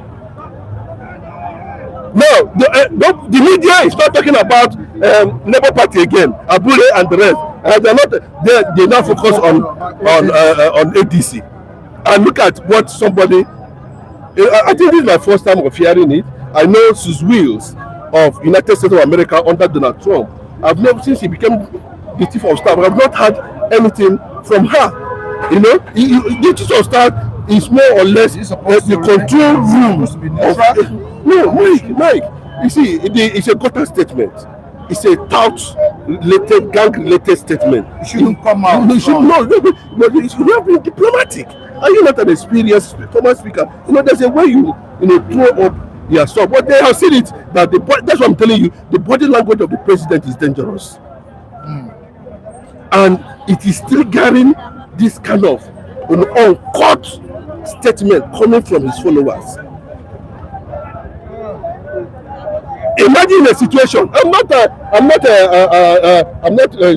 No, the media is not talking about Labour Party again, Abure and the rest. They're not. They now focus on ADC. And look at what somebody. I think this is my first time of hearing it. I know Sus Wills of United States of America under Donald Trump. I've never, since he became the chief of staff, I've not had anything from her. The chief of staff is more or less the control room. No, Mike. You see, it's a gutter statement. It's a tout-related, gang-related statement.
You shouldn't come out.
You should but you should have been diplomatic. Are you not an experienced common speaker? There's a way you throw up your stuff. But they have seen it that that's what I'm telling you. The body language of the president is dangerous, and it is triggering this kind of uncut statement coming from his followers. Imagine a situation. I'm not a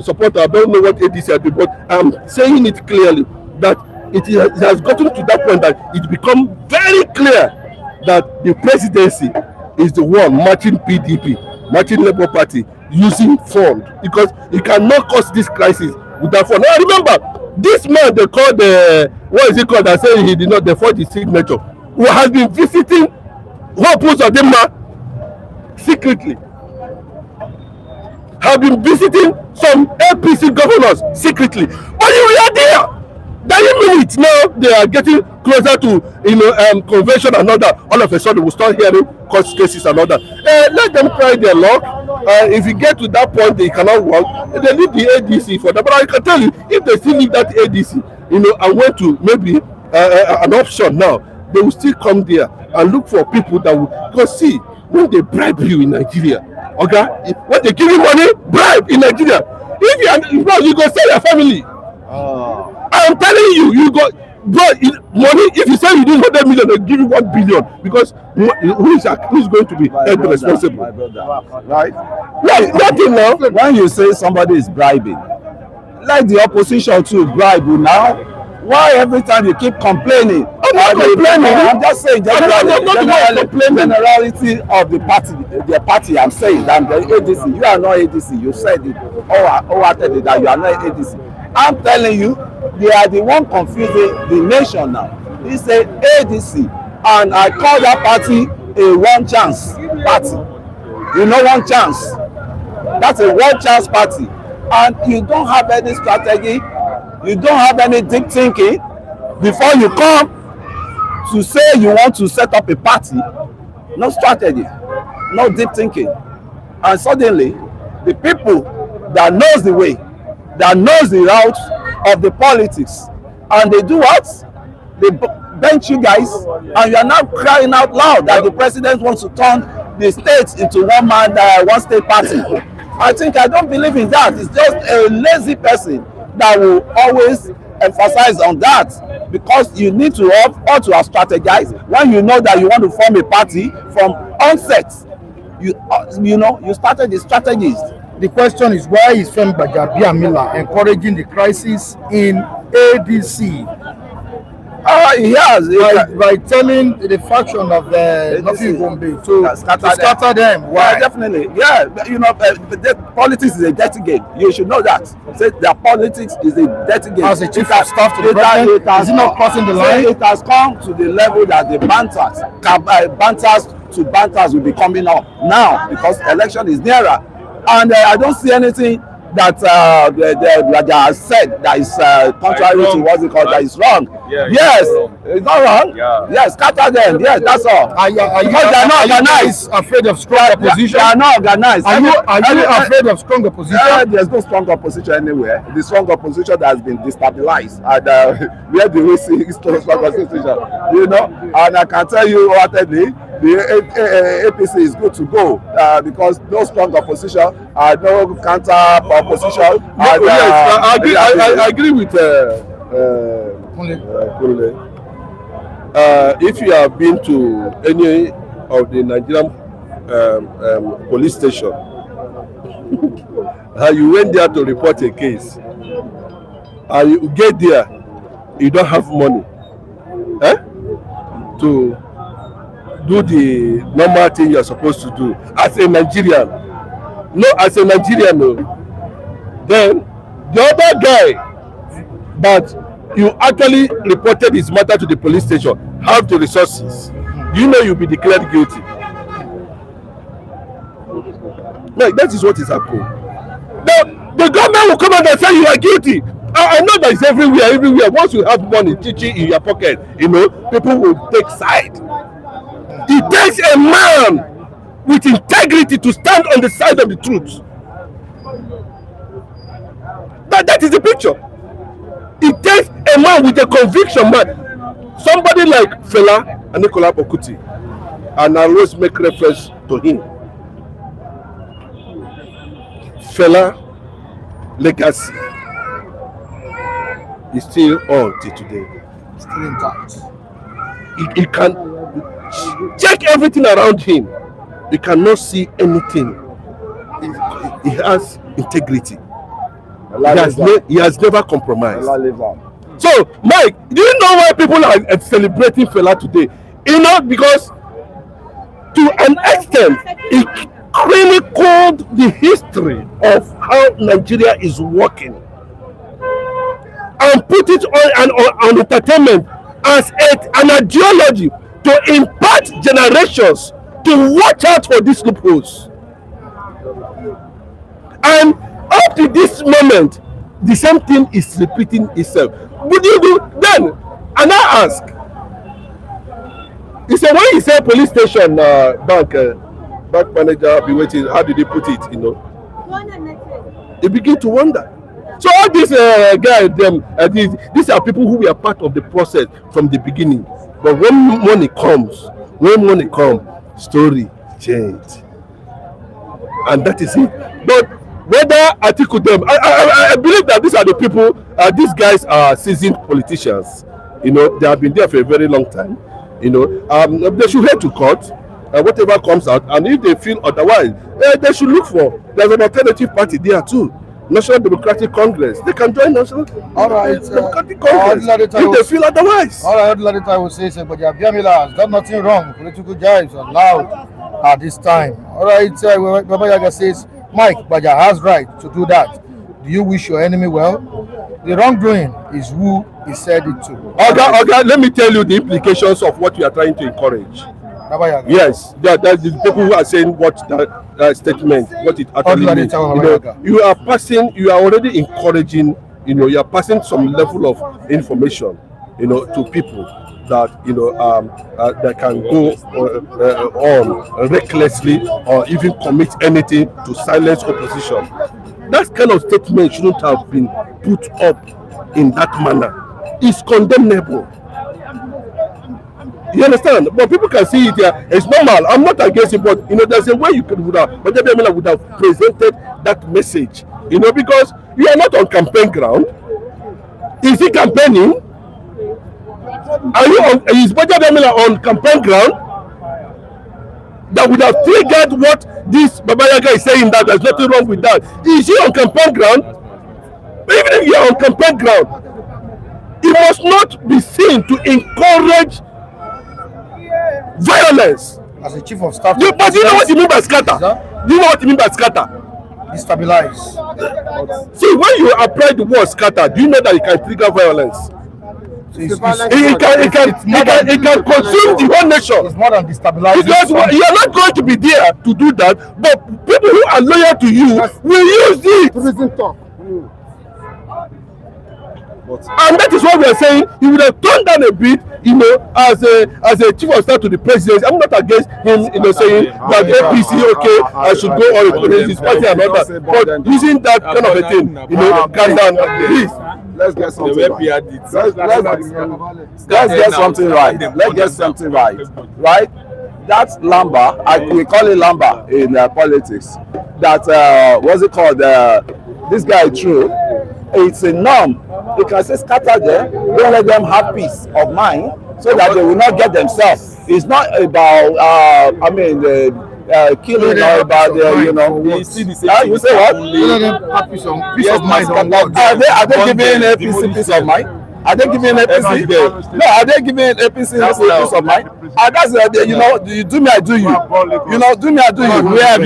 supporter. I don't know what ADC are doing, but I'm saying it clearly that it has gotten to that point that it becomes very clear that the presidency is the one matching PDP, matching Labour Party, using fund, because you cannot cause this crisis without fund. Now remember, this man they call what is it called? I say he did not forge his signature, who has been visiting Hope's of them secretly, have been visiting some APC governors secretly. But you are there. That minute now they are getting closer to convention and all that. All of a sudden we start hearing court cases and all that. Let them try their luck. If you get to that point they cannot work, they leave the ADC for that. But I can tell you, if they still leave that ADC, and went to maybe an option now, they will still come there and look for people that will. Because see, when they bribe you in Nigeria, okay, when they give you money, bribe in Nigeria. If you go sell your family. I'm telling you, you got money. If you say you need 100 million, they'll give you 1 billion, because who is going to be held responsible?
My brother, right?
Like nothing now.
When you say somebody is bribing, like the opposition to bribe you now. Why every time you keep complaining?
I'm not complaining.
I'm just saying generality of the party. I'm saying that the ADC. You are not ADC. You said it. Wholeheartedly that you are not ADC. I'm telling you, they are the one confusing the nation now. It's a ADC, and I call that party a one chance party. One chance. That's a one chance party, and you don't have any strategy. You don't have any deep thinking before you come to say you want to set up a party. No strategy, no deep thinking, and suddenly the people that knows the way, that knows the route of the politics, and they do what? They bench you guys, and you are now crying out loud that the president wants to turn the states into one state party. I don't believe in that. It's just a lazy person that will always emphasize on that, because you need to have strategize when you know that you want to form a party from onset. You started the strategies.
The question is, why is Femi Gbajabiamila encouraging the crisis in ADC?
He has
by telling the faction of the Nafiu Gombe to scatter them. Why?
Yeah, definitely. Yeah, politics is a dirty game. You should know that. Say that politics is a dirty game.
As a chief of staff to the president, is it not crossing the line?
It has come to the level that the banters will be coming up now, because election is nearer, and I don't see anything that Gbajabiamila has said that is contrary to what's it called, that is wrong.
Yeah,
yes,
wrong.
it's not wrong.
Yeah.
Yes, scatter them. Yes, that's all.
Are you
Because they are not organized.
afraid of strong opposition?
They are not organized.
Are you afraid of strong opposition?
There's no strong opposition anywhere. The strong opposition that has been destabilized, and where do we see strong opposition? You know, and I can tell you wholeheartedly, the APC is good to go because no strong opposition, no counter opposition.
I agree with Kunle. If you have been to any of the Nigerian police station and you went there to report a case and you get there, you don't have money to do the normal thing you're supposed to do as a Nigerian. Then the other guy that you actually reported his matter to the police station have the resources, you know you'll be declared guilty. Like, that is what is happening. The government will come out and say you are guilty. I know that it's everywhere. Once you have money chichi in your pocket, you know, people will take side. It takes a man with integrity to stand on the side of the truth. That is the picture. It takes a man with a conviction, man. Somebody like Fela and Nicola Okuti, and I always make reference to him. Fela legacy is still on till today.
Still intact.
He can check everything around him. You cannot see anything. He has integrity. He has never compromised. So, Mike, do you know why people are celebrating Fela today? You know, because to an extent, it chronicled the history of how Nigeria is working and put it on entertainment as an ideology to impart generations to watch out for these loopholes. And up to this moment, the same thing is repeating itself. Would you do then? And I ask, he said, when he said police station bank manager be waiting, how did he put it? You know, he begin to wonder. So all these guys, these are people who were part of the process from the beginning. But when money comes, story change, and that is it. But whether Atiku them, I believe that these are the people. These guys are seasoned politicians. You know, they have been there for a very long time. You know, they should head to court. Whatever comes out, and if they feel otherwise, they should look for. There's an alternative party there too. National Democratic Congress. They can join National Democratic Congress if they feel otherwise.
All right, I will say, Gbajabiamila has done nothing wrong. Political jibes are allowed at this time. All right, Baba Yaga says, Mike Gbaja has right to do that. Do you wish your enemy well? The wrongdoing is who he said it to.
Okay, let me tell you the implications of what you are trying to encourage. Yes, that's the people who are saying what that statement, what it actually means. You are already encouraging, you are passing some level of information, to people that, that can go on recklessly or even commit anything to silence opposition. That kind of statement shouldn't have been put up in that manner. It's condemnable. You understand? But people can see it here. It's normal. I'm not against it, but there's a way you would have presented that message. Because you are not on campaign ground. Is he campaigning? Is Gbajabiamila on campaign ground? That would have triggered what this Baba Yaga is saying, that there's nothing wrong with that. Is he on campaign ground? Even if you are on campaign ground, it must not be seen to encourage violence.
As a chief of staff,
but you know what you mean by scatter? Do you know what you mean by scatter?
Destabilize.
See, when you apply the word scatter, do you know that it can trigger violence?
It can consume the whole nation.
It's more than destabilizing.
Because you are not going to be there to do that, but people who are loyal to you will use it. And that is what we are saying. He would have toned down a bit, as a chief of staff to the president. I'm not against him, saying that APC, okay, I should go on against his party and all that. But using that kind of a thing, calm down, please.
Let's get something right. Let's get something right. Let's get something right. Right? That lamba, we call it lamba in politics. That what's it called? This guy true. It's a norm. You can say scatter them. Don't let them have peace of mind, so that they will not get themselves. It's not about killing or about
You see the same
you say what?
Let them have peace of mind.
Are they giving APC peace of mind? Are they giving APC? No, are they giving APC peace of mind? And that's you do me, I do you. Do me, I do you.
Where have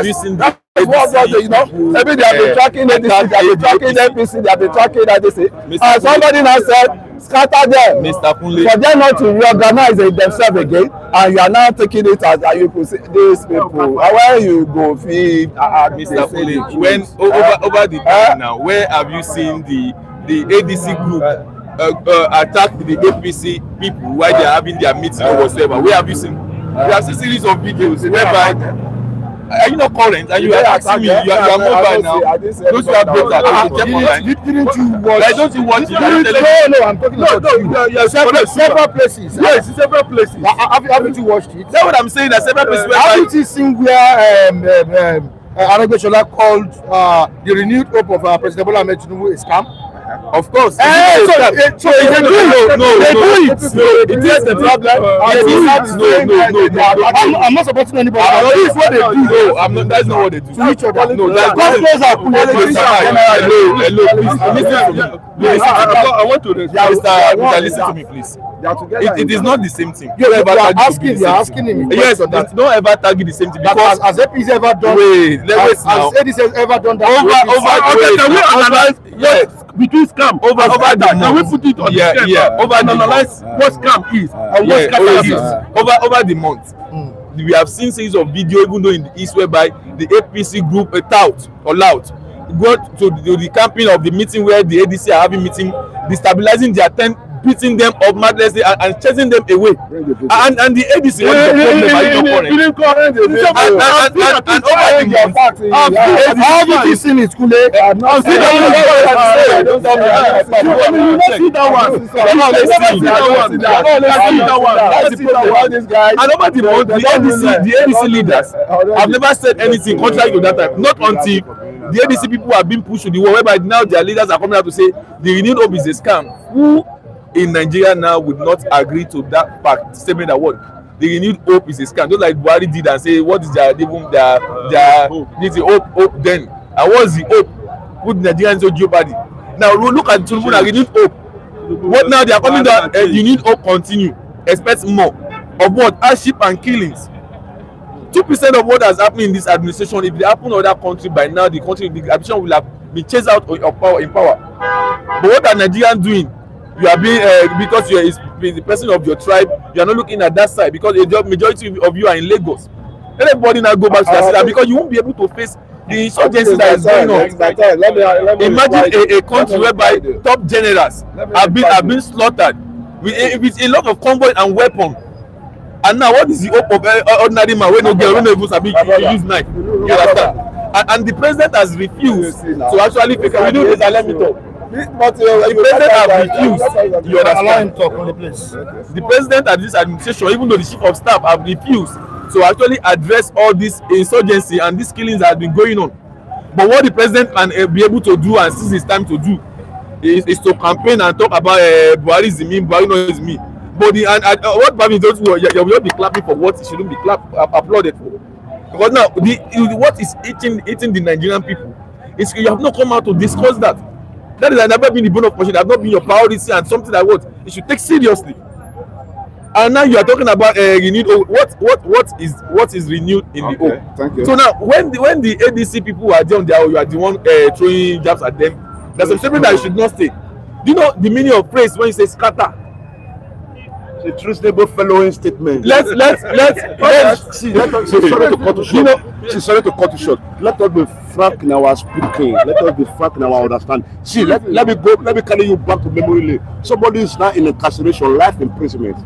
you seen that?
Maybe they have been tracking ADC, they have been tracking APC, they have been tracking ADC. And somebody now said, scatter them. For them not to reorganize themselves again, and you are now taking it as you could see these people. Where you go feed
Mr. Pule, when over the time now, where have you seen the ADC group attack the APC people while they are having their meeting or whatsoever? Where have you seen? There are a series of videos whereby. Are you not current? And you are asking me, you are mobile now. Those who are broken,
Didn't you watch?
Like, don't you watch it?
No, I'm talking about several places.
Yes, several places.
Haven't you watched it?
That's what I'm saying. That several places.
Haven't you seen where Arabeshola called the renewed hope of President Bola Ahmed Tinubu a scam?
Of course.
So they do it.
It is the problem.
I'm not supporting anybody.
This is what they do. No, I'm not. That's not what they do.
To each other.
No, that's
hello,
I want to Mr. Listen to me, please. It is not the same thing.
You're asking him.
Yes, don't ever target the same thing because
has APC ever done?
Has ADC
ever done that?
Can we analyze? Yes.
Between scam over that, can we put it on
analyze
what scam is and what scam is
over the month. We have seen series of video, even though in the east, whereby the APC group loud go to the camping of the meeting where the ADC are having meeting, destabilizing their tent, beating them up madnessly and chasing them away. And the ADC what is the problem? Are you not current? And over the month,
have you seen it, Kule?
And over the month, the ADC leaders have never said anything contrary to that time. Not until the ADC people have been pushed to the wall, whereby now their leaders are coming out to say the renewed hope is a scam. Who in Nigeria now would not agree to that fact statement that what the renewed hope is a scam? Just like Buhari did and say, what is their hope then? And what's the hope? Put Nigerians in jeopardy. Now look at Tinubu and renewed hope. What now they are coming down? Renewed hope continue. Expect more of what? Hardship and killings. 2% of what has happened in this administration, if it happened in other country by now, the administration will have been chased out of power. But what are Nigerians doing? You are being because you are the person of your tribe, you are not looking at that side because the majority of you are in Lagos. Let everybody now go back to that side because you won't be able to face the insurgency that is going on. Imagine a country whereby top generals have been slaughtered with a lot of convoy and weapon. And now what is the hope of ordinary man when no even sabi use knife? You understand? And the president has refused to actually take a video. Let me talk. But the president has refused. You understand? The president and this administration, even though the chief of staff have refused to actually address all this insurgency and these killings that have been going on. But what the president can be able to do and seize his time to do is to campaign and talk about Buhari is me, Buhari no is me. But what Bami does, you will not be clapping for what he shouldn't be applauded for. Because now what is eating the Nigerian people is you have not come out to discuss that. That has never been the bone of question. That has not been your priority and something that what you should take seriously. And now you are talking about renewed. What is renewed in the hope?
Thank you.
So now when the ADC people are there, you are the one throwing jabs at them. There's some statement that you should not say. Do you know the meaning of praise when you say scatter?
It's a reasonable following statement.
Let's
See, let us, she's sorry to cut you short. She's sorry to cut you short. Let us be frank in our speaking. Let us be frank in our understanding. See, let me carry you back to memory lane. Somebody is now in incarceration, life imprisonment.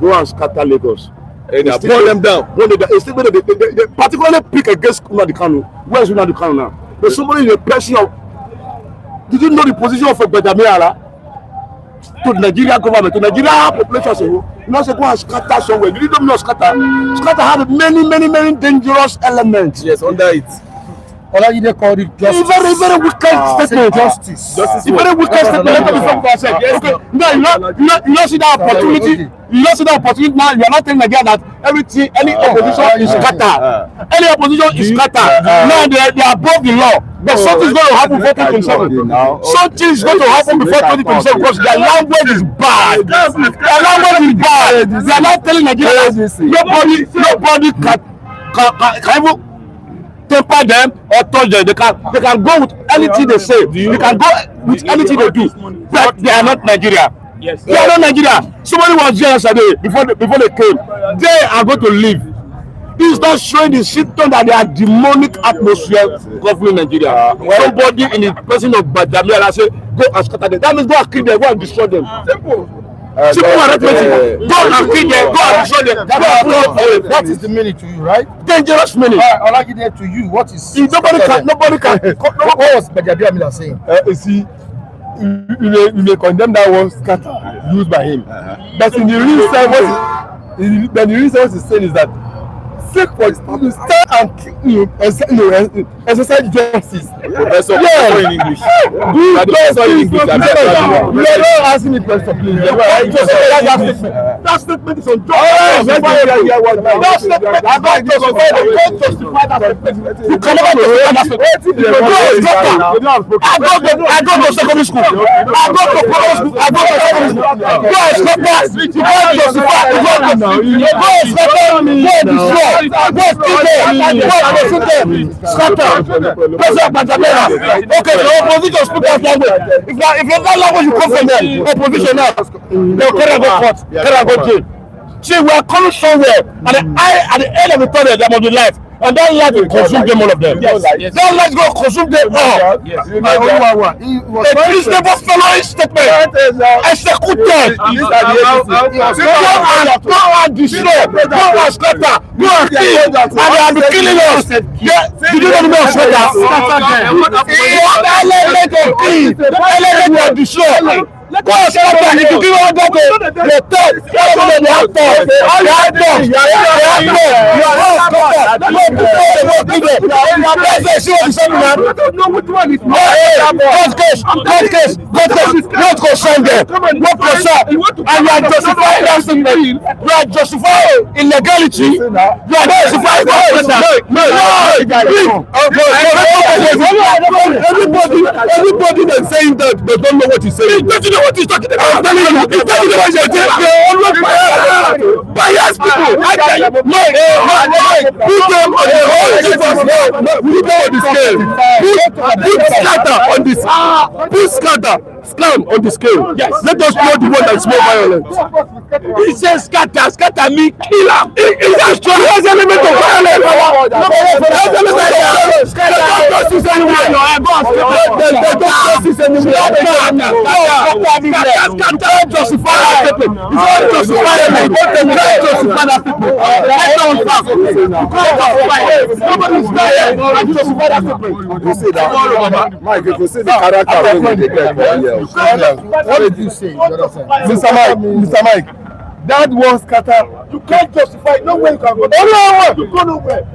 Go and scatter Lagos.
And burn them down.
They particularly pick against Nnamdi Kanu. Where is Nnamdi Kanu now? But somebody in a person of. Did you know the position of Femi Gbajabiamila to the Nigerian government, to the Nigerian population as a whole? You know, say go and scatter somewhere. You don't know scatter. Scatter have many dangerous elements.
Yes, under it.
Olajide called it justice.
Very wicked statement.
Justice.
It's very wicked statement. Let me talk about it. Okay. Now you don't see that opportunity. You don't see that opportunity now. You are not telling Nigeria that any opposition is scattered. Any opposition is scattered. Now they are above the law. But something is going to happen before 2027. Something is going to happen before 2027 because their language is bad. Their language is bad. They are not telling Nigeria nobody can even temper them or touch them. They can go with anything they say. They can go with anything they do. But they are not Nigeria.
Yes.
They are not Nigeria. Somebody was here yesterday before they came. They are going to leave. This is not showing the symptom that they are demonic atmosphere governing Nigeria. Somebody in the person of Gbajabiamila say go and scatter them. That means go and kill them, go and destroy them. Simple. Simple arithmetic. Go and kill them, go and destroy them.
That is the meaning to you, right?
Dangerous meaning.
Olajide, to you, what is?
Nobody can.
What was Gbajabiamila saying?
You see, you may condemn that one scatter used by him. But in the real sense, what he's saying is that seek for you stand and exercise justice. Professor, in English. Do justice in English. You are not asking me question, please. That statement is on justice. That statement is not justified. Don't justify that statement. You can never justify that statement. I go to secondary school. I go to primary school. I go to secondary school. Go and scatter. You can't justify the justice. Go and scatter. Go and destroy. Scatter. President Gbajabiamila. Okay, the opposition speak that language. If that language you come from them, opposition now, they'll carry go court, carry go jail. See, we are coming somewhere, and at the end of the tunnel, there must be light. And that light will consume them, all of them. Yes. That light will consume them all. Yes. A reasonable following statement. Executed. Go and destroy. Go and scatter. Go and kill. And they have been killing us. Did you know the name of scatter? Element of kill. Element of destroy. Go and scatter. If you give all that the third, they have thought. Illegality. You are justifying everybody that's saying that they don't know what he's saying. They don't know what he's talking about. They always bias people. Put them on the whole. Put them on the scale. Put scatter on this. Put slam on the scale. Yes. Let us know the one that's more violent. He says scatter me killer. It's actually has element of violence.
Mike, if you see the character,
What did you say?
Mr. Mike, that one scatter. You can't justify. No way you can go. You go nowhere.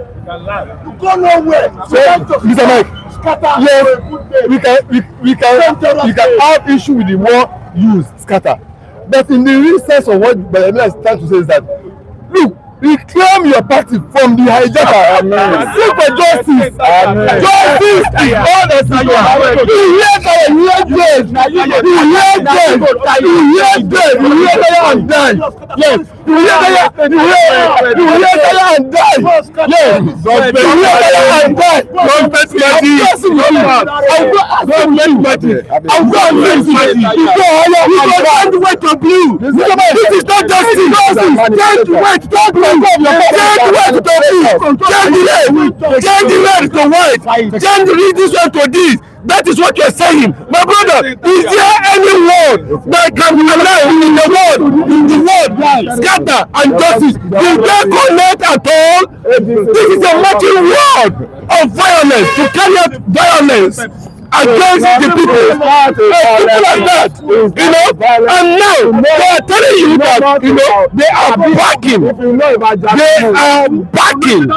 You go nowhere. So, Mr. Mike, scatter. Yes, we can have issue with the word use scatter. But in the real sense of what Gbajabiamila is trying to say is that look,
reclaim your party from the hijacker. Seek for justice. Justice is all the time. You hear that? You hear dead. You hear dead. You hear dead. You hear that and die. Yes. You hear that. You hear that and die. Yes. You hear that and die. Government party. Government party. I'm going to make it. You go higher. You go wait to blue. This is not justice. Change the way to blue. Change the way to blue. Change the way to white. Change this one to this. That is what you're saying. My brother, is there any word that can be allowed in the world, scatter and justice? Is there connect at all? This is a marching word of violence, to carry out violence against the people. People like that, you know, and now they are telling you that, you know, they are backing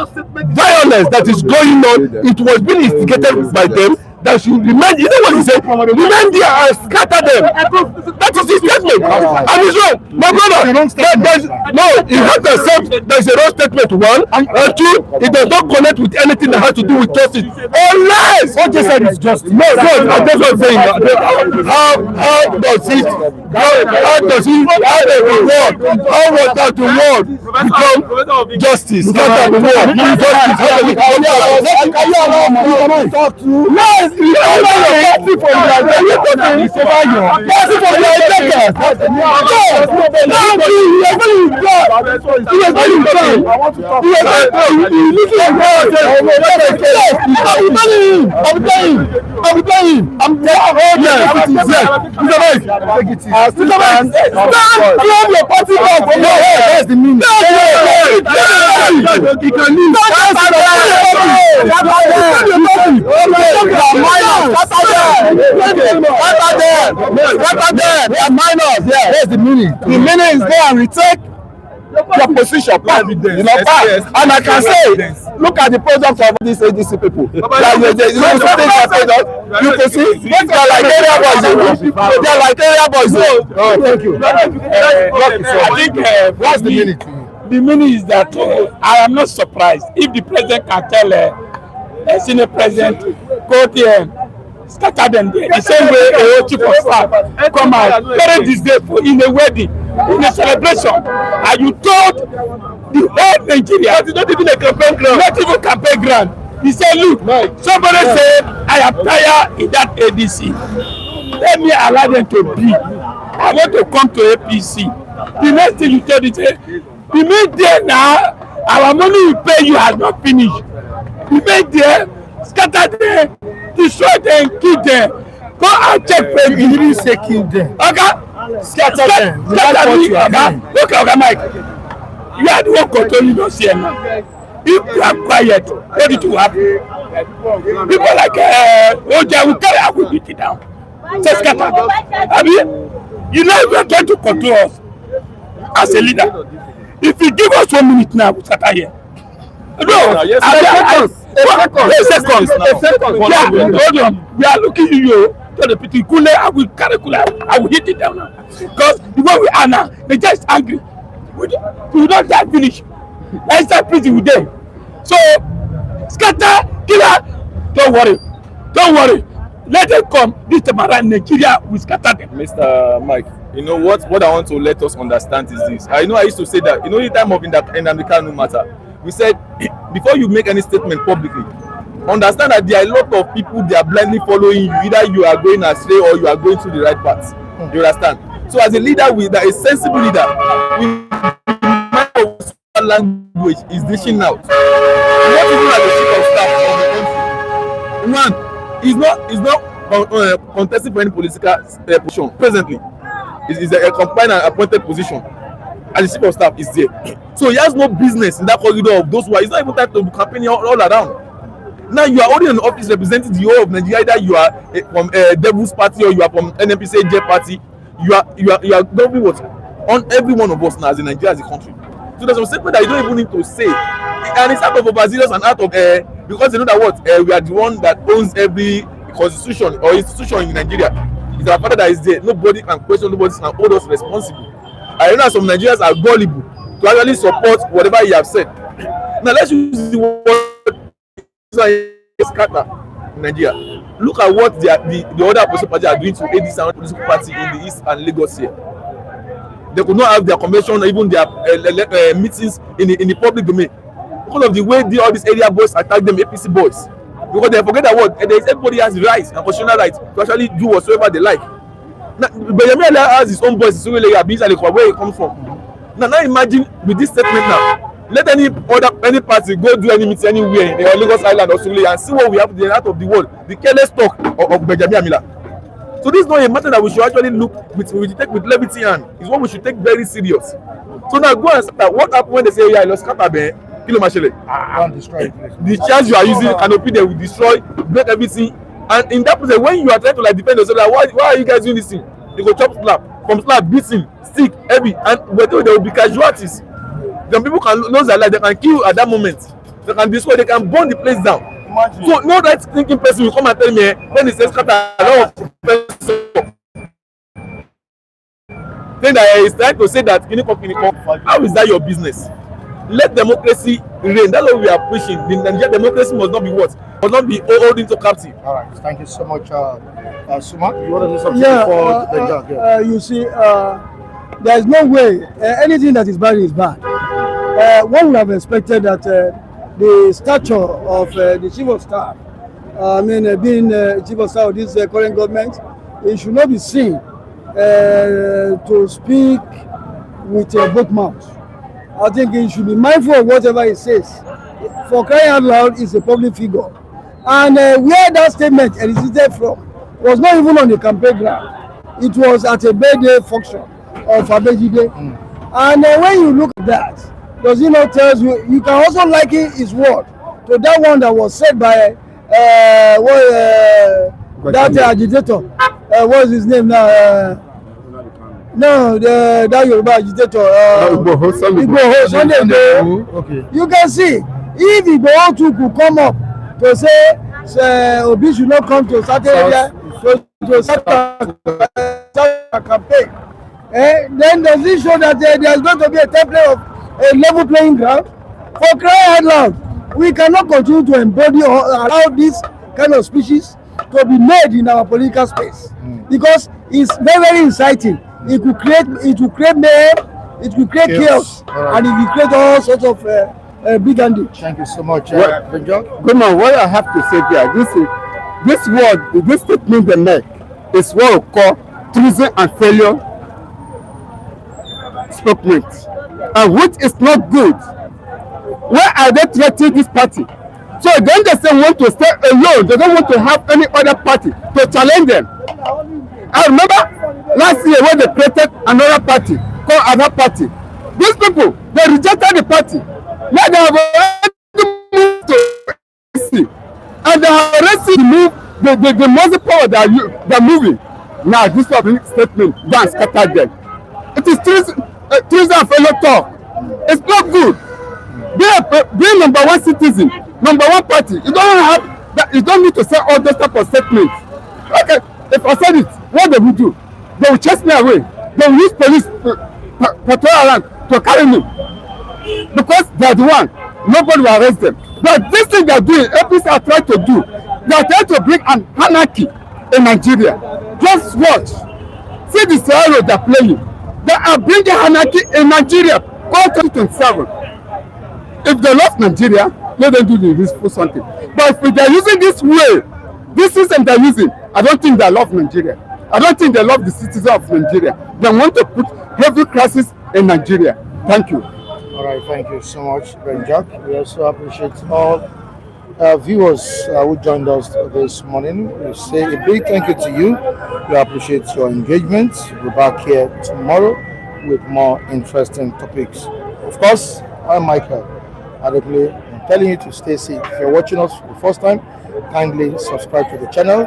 violence that is going on. It was being instigated by them. That should remain, you know what he said? Remain there and scatter them. That is his statement. And he's wrong. My brother, no, you have to accept there's a wrong statement, one. And two, it does not connect with anything that has to do with justice. Unless what you said is justice. No, I'm just not saying that. How does it become justice? Yes, you know what from That's the meaning. The meaning is there and retake your position, you know, and I can say, look at the product of these ADC people. You can see, they are like area boys. They are like area boys. Oh, thank you.
I think what's the meaning? The meaning is that I am not surprised if the president can tell a senior president, go there, scatter them there. The same way a chief of staff come out, carry this day in a wedding, in a celebration, and you told the whole Nigeria, it's not even a campaign ground, not even campaign ground. He said, look, somebody say, I am tired in that ADC. Let me allow them to be. I want to come to APC. The next thing you tell me, we made there now, our money we pay you has not finished. We made there, scatter them, destroy them, kill them. Go and check for me. You didn't say kill them. Okay? Scatter them. Scatter me. Okay, Mike. You are the one controlling us here now. If you are quiet, what did you happen? People like, Oja will carry out with it down. Say scatter. I mean, you know you are trying to control us as a leader. If you give us 1 minute now, we scatter here. No, seconds. Yeah, hold on. We are looking at you. Tell the people, Kule, I will carry Kule. I will hit it down now. Because the way we are now, they just angry. We don't die finish. Inside prison with them. So, scatter, killer. Don't worry. Let them come. This time around Nigeria, we scatter them.
Mr. Mike, you know what I want to let us understand is this. I used to say that, the time of Indamika matter, we said, before you make any statement publicly, understand that there are a lot of people, they are blindly following you. Either you are going astray or you are going through the right path. You understand? So as a leader, a sensible leader, what language is dishing out. Not even as the chief of staff of the country. One, he's not contesting for any political position presently. It's a combined and appointed position. And the chief of staff is there. So he has no business in that corridor of those who are. He's not even time to be campaigning all around. Now you are only in the office representing the whole of Nigeria. Either you are from Devil's Party or you are from NNPC J Party. You are governing what on every one of us now as in Nigeria as a country. So there's some statement that you don't even need to say, and it's out of overzealous and out of because you know that we are the one that owns every constitution or institution in Nigeria. It's our father that is there. Nobody can question. Nobody can hold us responsible. I know some Nigerians are gullible. to actually support whatever he have said. Now let's use the word scatter in Nigeria. Look at what the other opposition party are doing to ADC and political party in the East and Lagos here. They could not have their convention or even their meetings in the public domain because of the way all these area boys attack them, APC boys. Because they forget that everybody has rights and constitutional rights to actually do whatsoever they like. Now, Gbajabiamila has his own boys in Surulere, where he comes from. Now imagine with this statement now. Let any party go do any meeting anywhere in Lagos Island or Surulere and see what we have the out of the world, the careless talk of Gbajabiamila. So this is not a matter that we should actually take with levity and is what we should take very serious. So now go and start. What happened when they say, yeah, let's scatter kilo machele? The charge you are using canopy, they will destroy, break everything. And in that process, when you are trying to like defend yourself, like why are you guys doing this thing? They go chop slap, beating, stick, heavy, and there will be casualties. Then people can lose their life, they can kill at that moment, they can destroy, they can burn the place down. Imagine. So no right thinking person will come and tell me when he says scatter a lot of then he's trying to say that how is that your business? Let democracy reign. That's what we are pushing. The Nigerian democracy must not be what? Must not be held into captive.
All right, thank you so much, Suma. You want to do something before the judge?
You see, there is no way anything that is bad is bad. One would have expected that the stature of the chief of staff, being chief of staff of this current government, it should not be seen to speak with both mouths. I think he should be mindful of whatever he says. For crying out loud, he's a public figure. And where that statement elicited from was not even on the campaign ground. It was at a birthday function of Abejide. And when you look at that, does it not tell you, you can also liken his word to that one that was said by that agitator. What is his name now? That Yoruba agitator. Igboho Sunday Igboho. Okay. You can see, if Igboho too could come up to say Obi should not come to certain area to start a campaign, then does it show that there is going to be a template of a level playing ground? For crying out loud, we cannot continue to embody or allow this kind of species to be made in our political space because it's very, very inciting. It will create mayhem, it will create chaos, and it will create all sorts of brigandage.
Thank you so much,
Good man, what I have to say there, this statement they make is what we call treason and failure statement, and which is not good. Why are they threatening this party? So then they say want to stay alone, they don't want to have any other party to challenge them. I remember last year when they created another party called another party. These people, they rejected the party. Now they have already moved to ADC, and they have already moved the most power they're moving. Now this public statement done scattered them. It is treason and failure talk. It's not good. Be number one citizen, number one party. You don't have that. You don't need to say all those type of statements. Okay, if I said it, what they will do? They will chase me away. They will use police patrol around to carry me because they are the one. Nobody will arrest them. But this thing they are doing, APC are trying to do. They are trying to bring an anarchy in Nigeria. Just watch. See the scenario they are playing. They are bringing anarchy in Nigeria. Go 2027. If they love Nigeria, let them do this for something. But if they are using this way, this system they are using, I don't think they love Nigeria. I don't think they love the citizens of Nigeria. They want to put heavy crisis in Nigeria. Thank you.
All right, thank you so much, Benjak. We also appreciate all viewers who joined us this morning. We say a big thank you to you. We appreciate your engagement. We'll be back here tomorrow with more interesting topics. Of course, I'm Michael Adekunle. I'm telling you to stay safe. If you're watching us for the first time, kindly subscribe to the channel.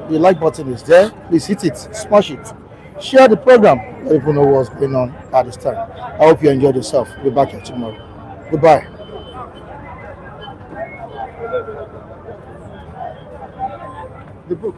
The like button is there. Please hit it, smash it. Share the program. Let people know what's going on at this time. I hope you enjoyed yourself. We'll be back here tomorrow. Goodbye.
The book.